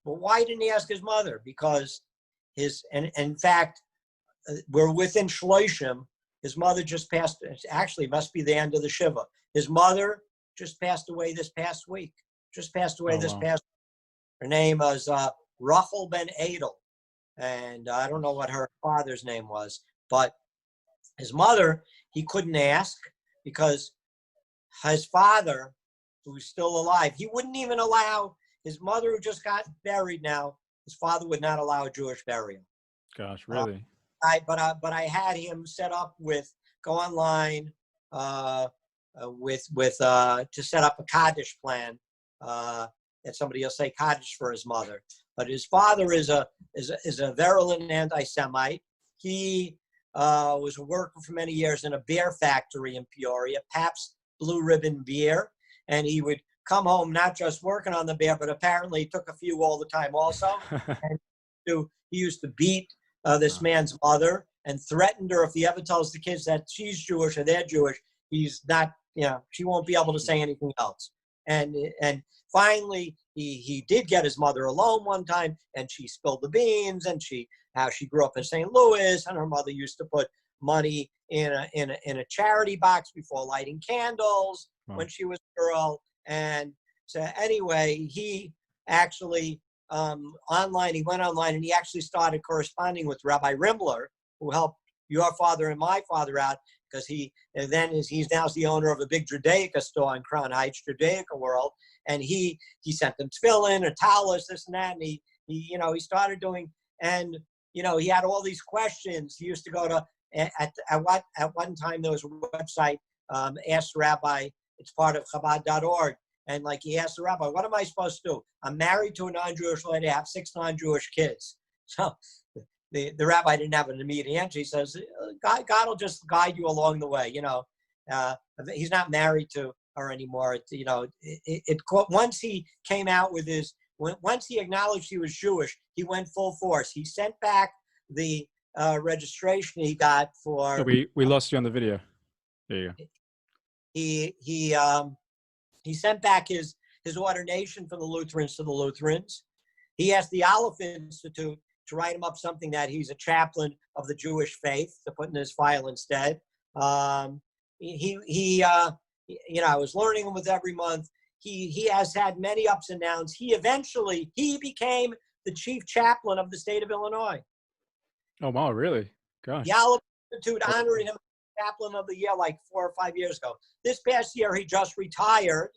why didn't he ask his mother? Because in fact, we're within Shloshim. His mother just passed, actually must be the end of the Shiva. His mother just passed away this past week. Wow. Her name was Rachel Ben Adel. And I don't know what her father's name was, but his mother, he couldn't ask because his father, who's still alive, he wouldn't even allow his mother, who just got buried now, his father would not allow a Jewish burial. Gosh, really? But I had him set up go online to set up a Kaddish plan, and somebody will say Kaddish for his mother. But his father is a virulent anti-Semite. He was a worker for many years in a beer factory in Peoria, Pabst Blue Ribbon Beer, and he would come home not just working on the beer, but apparently he took a few all the time also. And he used to beat this man's mother and threatened her if he ever tells the kids that she's Jewish or they're Jewish, he's not, she won't be able to say anything else. And finally, he did get his mother alone one time, and she spilled the beans, and how she grew up in St. Louis, and her mother used to put money in a charity box before lighting candles when she was a girl. And so anyway, he actually he went online and he actually started corresponding with Rabbi Rimler, who helped your father and my father out, because he's now the owner of a big Judaica store in Crown Heights, Judaica World, and he sent them tefillin or talis, this and that, and he started doing, and he had all these questions. He used to go to at one time there was a website, Ask Rabbi. It's part of Chabad.org. And he asked the rabbi, what am I supposed to do? I'm married to a non-Jewish lady. I have 6 non-Jewish kids. So the rabbi didn't have an immediate answer. He says, God will just guide you along the way. He's not married to her anymore. Once he came out with once he acknowledged he was Jewish, he went full force. He sent back the registration he got for. So we lost you on the video. There you go. He sent back his ordination from the Lutherans to the Lutherans. He asked the Aleph Institute to write him up something that he's a chaplain of the Jewish faith to put in his file instead. I was learning him with every month. He has had many ups and downs. He became the chief chaplain of the state of Illinois. Oh, wow, really? Gosh. The Aleph Institute honored him chaplain of the year 4 or 5 years ago. This past year, he just retired,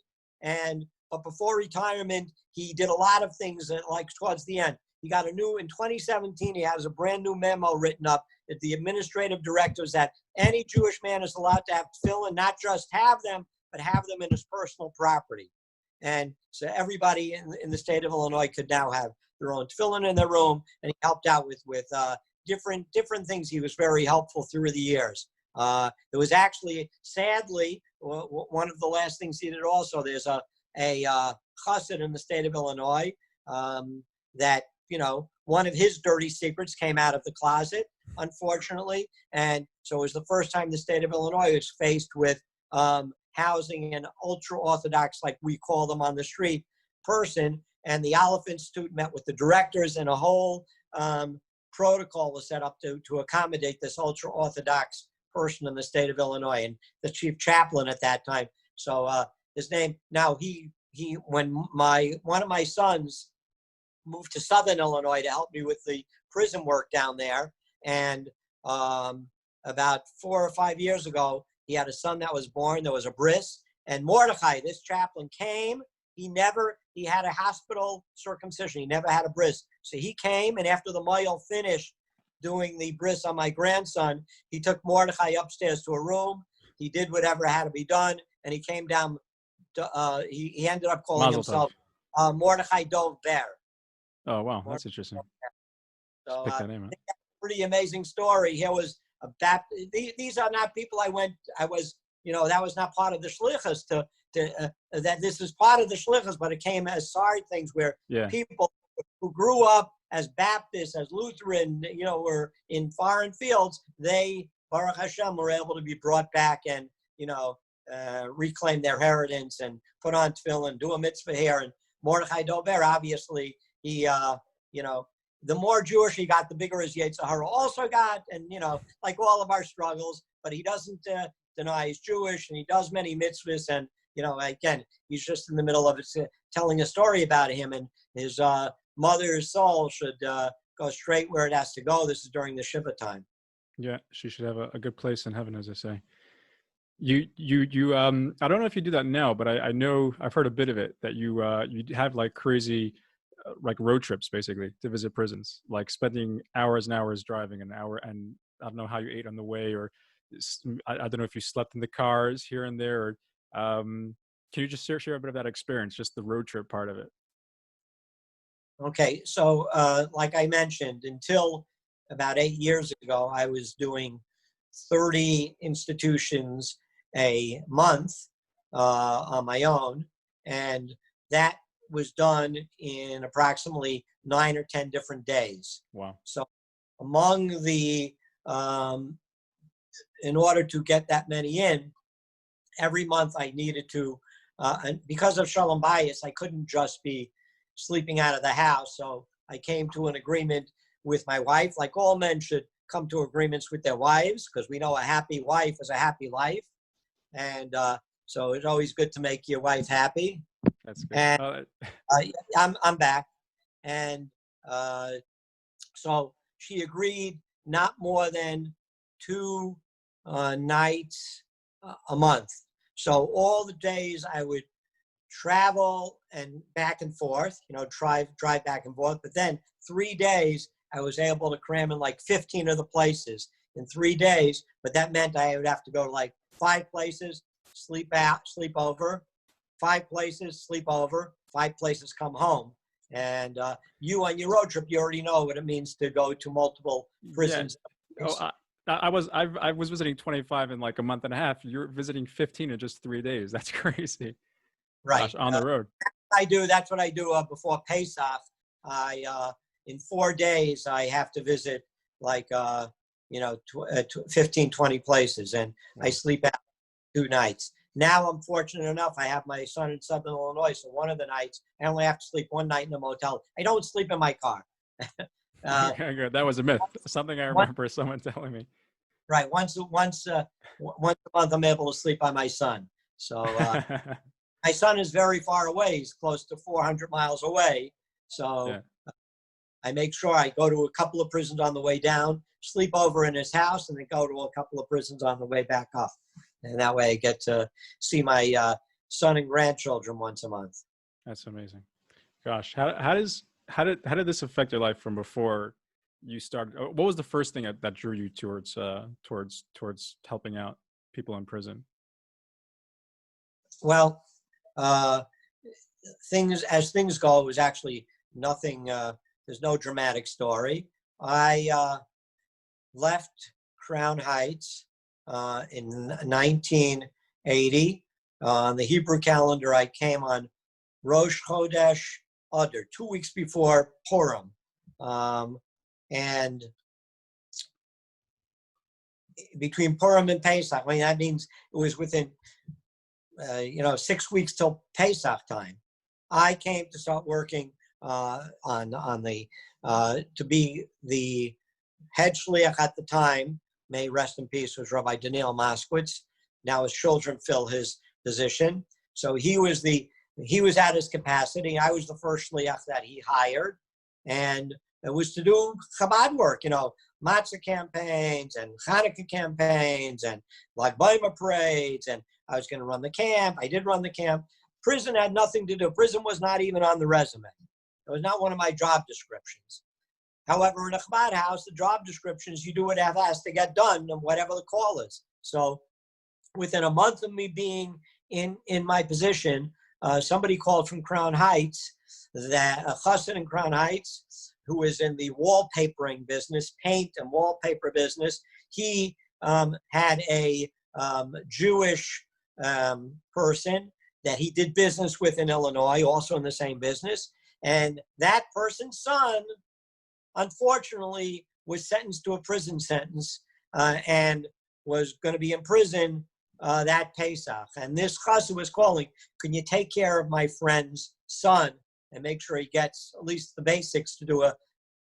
but before retirement, he did a lot of things towards the end. He got in 2017, he has a brand new memo written up that the administrative directors that any Jewish man is allowed to have tefillin, not just have them, but have them in his personal property. And so everybody in the state of Illinois could now have their own tefillin in their room, and he helped out with different things. He was very helpful through the years. It was actually, sadly, one of the last things he did also. There's a chassid in the state of Illinois that, one of his dirty secrets came out of the closet, unfortunately. And so it was the first time the state of Illinois was faced with housing an ultra-Orthodox, like we call them on the street, person. And the Aleph Institute met with the directors, and a whole protocol was set up to accommodate this ultra-Orthodox person in the state of Illinois, and the chief chaplain at that time. So his name, now when one of my sons moved to Southern Illinois to help me with the prison work down there, and about 4 or 5 years ago, he had a son that was born. There was a bris, and Mordechai, this chaplain, came. He never he had a hospital circumcision. He never had a bris. So he came, and after the Moyel finished doing the bris on my grandson, he took Mordechai upstairs to a room. He did whatever had to be done, and he came down. He ended up calling Mazel himself Mordechai Dov Ber. Oh, wow. That's interesting. So, Just pick that name up. pretty amazing story. Here was a Baptist. These are not people I was, that was not part of the shlichus that this is part of the shlichus, but it came as side things where people who grew up as Baptists, as Lutheran, were in foreign fields, they, Baruch Hashem, were able to be brought back and, reclaim their inheritance and put on tefillin, do a mitzvah here. And Mordechai Dover, obviously, he, the more Jewish he got, the bigger his Yetzer Hara also got. And, like all of our struggles, but he doesn't deny he's Jewish, and he does many mitzvahs. And, again, he's just in the middle of it, telling a story about him, and his mother's soul should go straight where it has to go. This is during the Shiva time. Yeah, she should have a good place in heaven, as I say. You I don't know if you do that now, but I know I've heard a bit of it, that you have like crazy like road trips basically to visit prisons, like spending hours and hours driving an hour, and I don't know how you ate on the way, or I don't know if you slept in the cars here and there, or can you just share a bit of that experience, just the road trip part of it? Okay, so like I mentioned, until about 8 years ago, I was doing 30 institutions a month on my own, and that was done in approximately 9 or 10 different days. Wow. So among the, in order to get that many in, every month I needed to, and because of Shalom Bayis, I couldn't just be sleeping out of the house. So I came to an agreement with my wife, like all men should come to agreements with their wives, because we know a happy wife is a happy life. And so it's always good to make your wife happy. That's good. And I'm back. And so she agreed not more than 2 nights a month. So all the days I would travel and back and forth, drive back and forth. But then 3 days, I was able to cram in like 15 of the places in 3 days. But that meant I would have to go to like 5 places, sleep over, 5 places, sleep over, 5 places, come home. And you on your road trip, you already know what it means to go to multiple prisons. Yeah. Oh, I was visiting 25 in like a month and a half. You're visiting 15 in just 3 days. That's crazy. Right. Gosh, on the road. That's what I do before Pesach. In 4 days, I have to visit like, 15, 20 places, and I sleep out 2 nights. Now I'm fortunate enough, I have my son in Southern Illinois, so one of the nights, I only have to sleep 1 night in a motel. I don't sleep in my car. That was a myth. Something I remember someone telling me. Right. Once a month, I'm able to sleep by my son. So my son is very far away. He's close to 400 miles away. So I make sure I go to a couple of prisons on the way down, sleep over in his house, and then go to a couple of prisons on the way back up. And that way I get to see my son and grandchildren once a month. That's amazing. Gosh, how did this affect your life from before you started? What was the first thing that drew you towards helping out people in prison? Well, as things go, it was actually nothing. There's no dramatic story. I left Crown Heights in 1980. On the Hebrew calendar, I came on Rosh Chodesh Adar, 2 weeks before Purim. And between Purim and Pesach, that means it was within 6 weeks till Pesach time. I came to start working on the to be the head shliach at the time. May rest in peace, was Rabbi Daniel Moskowitz. Now his children fill his position. So he was at his capacity. I was the first shliach that he hired, and it was to do Chabad work, matzah campaigns and Hanukkah campaigns and Lag B'Omer parades. And I was going to run the camp. I did run the camp. Prison had nothing to do. Prison was not even on the resume. It was not one of my job descriptions. However, in a Chabad house, the job descriptions, you do whatever has to get done and whatever the call is. So within a month of me being in my position, somebody called from Crown Heights, that a chassid in Crown Heights, who is in the wallpapering business, paint and wallpaper business. He had a Jewish person that he did business with in Illinois, also in the same business. And that person's son, unfortunately, was sentenced to a prison sentence and was going to be in prison that Pesach. And this chassid was calling, can you take care of my friend's son and make sure he gets at least the basics to do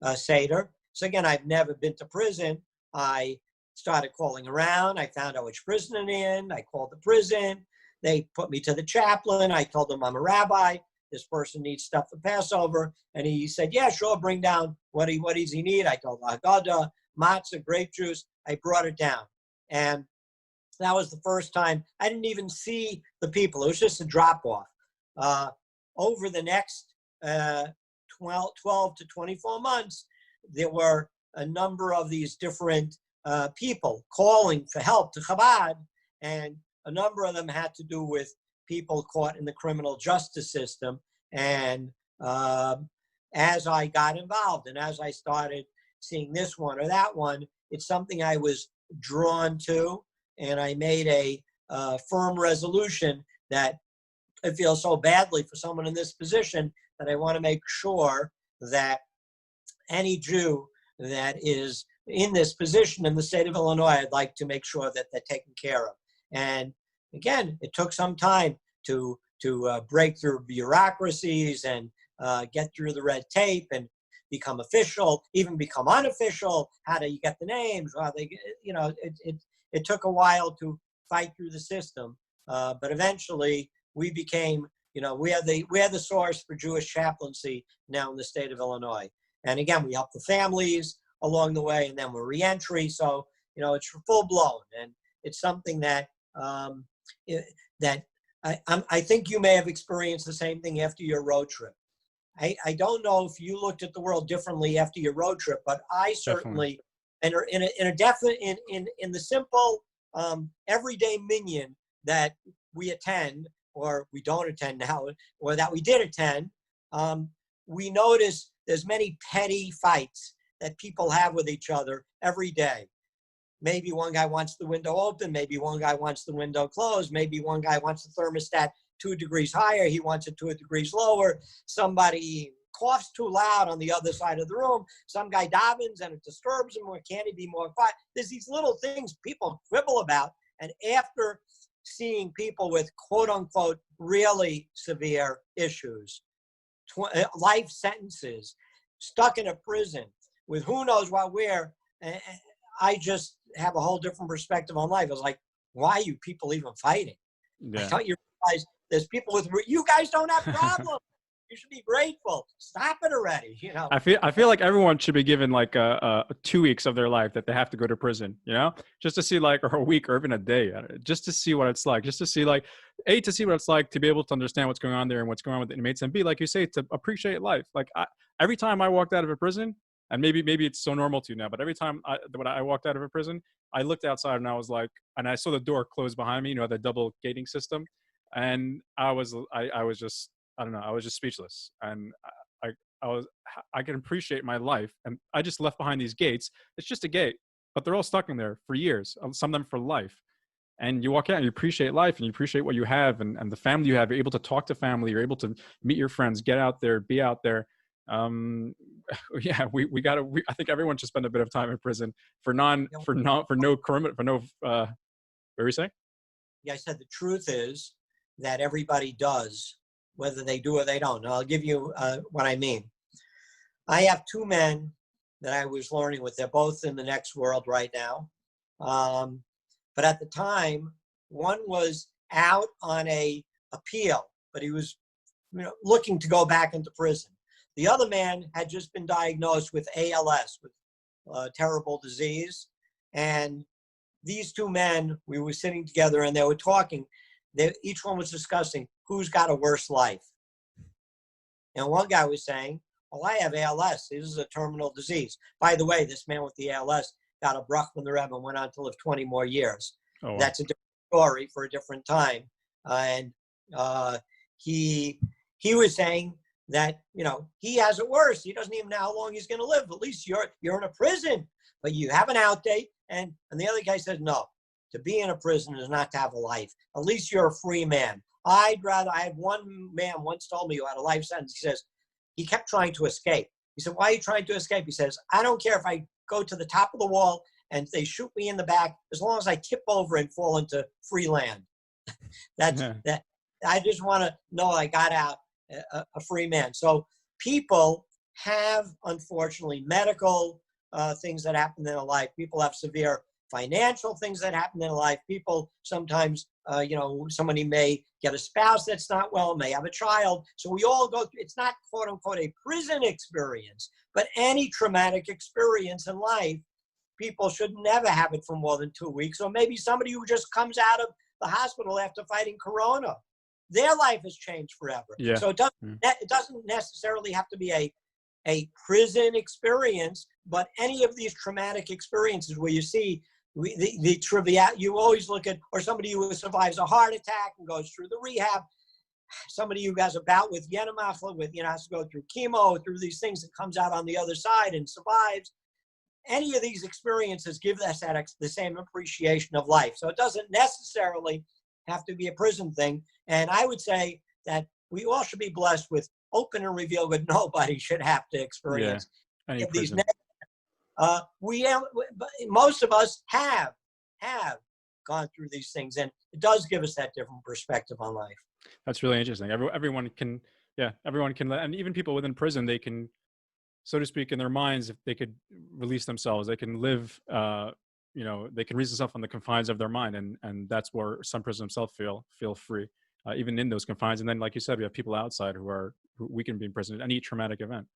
a Seder? So again, I've never been to prison. I started calling around. I found out which prison I'm in. I called the prison. They put me to the chaplain. I told them I'm a rabbi. This person needs stuff for Passover. And he said, yeah, sure, bring down what does he need? I told him, Agada, matzah, grape juice. I brought it down. And that was the first time. I didn't even see the people. It was just a drop-off. Over the next 12 to 24 months, there were a number of these different people calling for help to Chabad, and a number of them had to do with people caught in the criminal justice system. And as I got involved and as I started seeing this one or that one, it's something I was drawn to, and I made a firm resolution that I feel so badly for someone in this position that I want to make sure that any Jew that is in this position in the state of Illinois, I'd like to make sure that they're taken care of. And again, it took some time to break through bureaucracies and get through the red tape and become official, even become unofficial. How do you get the names? Well, it took a while to fight through the system, but eventually we became, we are the source for Jewish chaplaincy now in the state of Illinois. And again, we help the families along the way, and then we're reentry. So, it's full blown, and it's something that I think you may have experienced the same thing after your road trip. I don't know if you looked at the world differently after your road trip, but I certainly, and in the simple everyday minyan that we attend, or we don't attend now, or that we did attend, we notice there's many petty fights that people have with each other every day. Maybe one guy wants the window open. Maybe one guy wants the window closed. Maybe one guy wants the thermostat 2 degrees higher. He wants it 2 degrees lower. Somebody coughs too loud on the other side of the room. Some guy davens and it disturbs him. Or can he be more quiet? There's these little things people quibble about. And after seeing people with quote unquote really severe issues, life sentences, stuck in a prison with who knows what where, I just have a whole different perspective on life. I was like, why are you people even fighting? Yeah. I thought you realize there's people with, you guys don't have problems. You should be grateful. Stop it already. I feel like everyone should be given like 2 weeks of their life that they have to go to prison, just to see or a week or even a day, just to see what it's like, just to see to see what it's like to be able to understand what's going on there and what's going on with the inmates, and B, like you say, to appreciate life. Every time I walked out of a prison, and maybe it's so normal to you now, but every time when I walked out of a prison, I looked outside and I was like, and I saw the door close behind me, the double gating system. And I was just, I don't know, I was just speechless. And I can appreciate my life. And I just left behind these gates. It's just a gate, but they're all stuck in there for years, some of them for life. And you walk out and you appreciate life and you appreciate what you have and the family you have. You're able to talk to family. You're able to meet your friends, get out there, be out there. Yeah, I think everyone should spend a bit of time in prison what were you saying? Yeah, I said the truth is that everybody does, whether they do or they don't. I'll give you what I mean. I have 2 men that I was learning with. They're both in the next world right now. But at the time, one was out on a appeal, but he was looking to go back into prison. The other man had just been diagnosed with ALS, with a terrible disease. And these 2 men, we were sitting together and they were talking. each one was discussing who's got a worse life. And one guy was saying, well, I have ALS. This is a terminal disease. By the way, this man with the ALS got a bruch from the Rebbe and went on to live 20 more years. Oh, wow. That's a different story for a different time. And he was saying that, he has it worse. He doesn't even know how long he's going to live. At least you're in a prison, but you have an out date. And the other guy says, no, to be in a prison is not to have a life. At least you're a free man. I had one man once told me who had a life sentence. He says, he kept trying to escape. He said, why are you trying to escape? He says, I don't care if I go to the top of the wall and they shoot me in the back, as long as I tip over and fall into free land. That I just want to know I got out a free man. So people have, unfortunately, medical things that happen in their life. People have severe financial things that happen in their life. People sometimes, somebody may get a spouse that's not well, may have a child. So we all go through, it's not quote unquote a prison experience, but any traumatic experience in life, people should never have it for more than 2 weeks. Or maybe somebody who just comes out of the hospital after fighting corona, their life has changed forever. Yeah. So it doesn't necessarily have to be a prison experience, but any of these traumatic experiences where you see the trivia, you always look at, or somebody who survives a heart attack and goes through the rehab, somebody who has a bout with Yenemachla, has to go through chemo, through these things, and comes out on the other side and survives. Any of these experiences give us the same appreciation of life. So it doesn't necessarily have to be a prison thing. And I would say that we all should be blessed with open and revealed, but nobody should have to experience these. Most of us have gone through these things, and it does give us that different perspective on life. That's really interesting. Everyone can, and even people within prison, they can, so to speak, in their minds, if they could release themselves, they can live, they can release themselves on the confines of their mind. And that's where some prisoners themselves feel free, even in those confines. And then, like you said, we have people outside who we can be in prison at any traumatic event.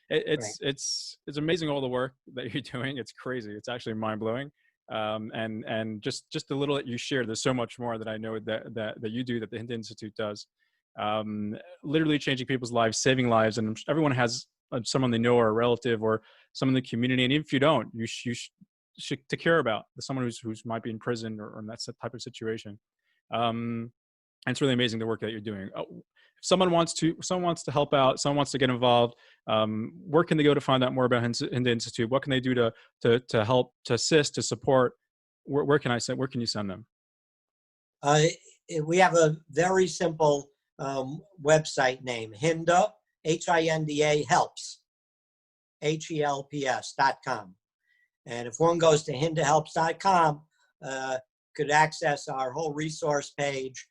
It's amazing all the work that you're doing. It's crazy. It's actually mind blowing. And just the little that you shared, there's so much more that I know that you do, that the Hinda Institute does, literally changing people's lives, saving lives. And everyone has someone they know or a relative or someone in the community. And even if you don't, you should to care about someone who's might be in prison or in that type of situation. And it's really amazing the work that you're doing. If someone wants to help out, someone wants to get involved, where can they go to find out more about Hinda Institute? What can they do to help, to assist, to support? Where can you send them? We have a very simple website name, Hinda, Hinda, helps, HELPS.com. And if one goes to hindahelps.com, could access our whole resource page,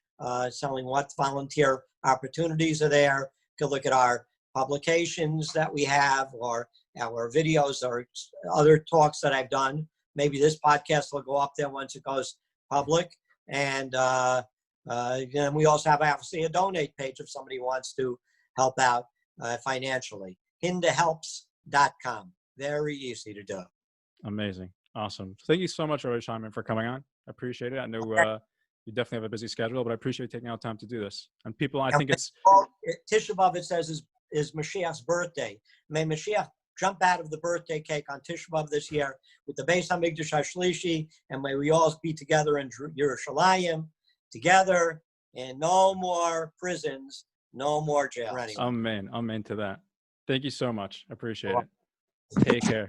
telling what volunteer opportunities are there. Could look at our publications that we have, or our videos, or other talks that I've done. Maybe this podcast will go up there once it goes public. And then we also have, obviously, a donate page if somebody wants to help out financially. Hindahelps.com. Very easy to do. Amazing. Awesome. Thank you so much, Rabbi Scheiman, for coming on. I appreciate it. I know you definitely have a busy schedule, but I appreciate you taking out time to do this. And people, I think it's Tisha B'Av, it says, is Mashiach's birthday. May Mashiach jump out of the birthday cake on Tisha B'Av this year with the Beis HaMikdash HaShlishi, and may we all be together in Yerushalayim, together, and no more prisons, no more jail. Amen. Amen to that. Thank you so much. I appreciate it. Take care.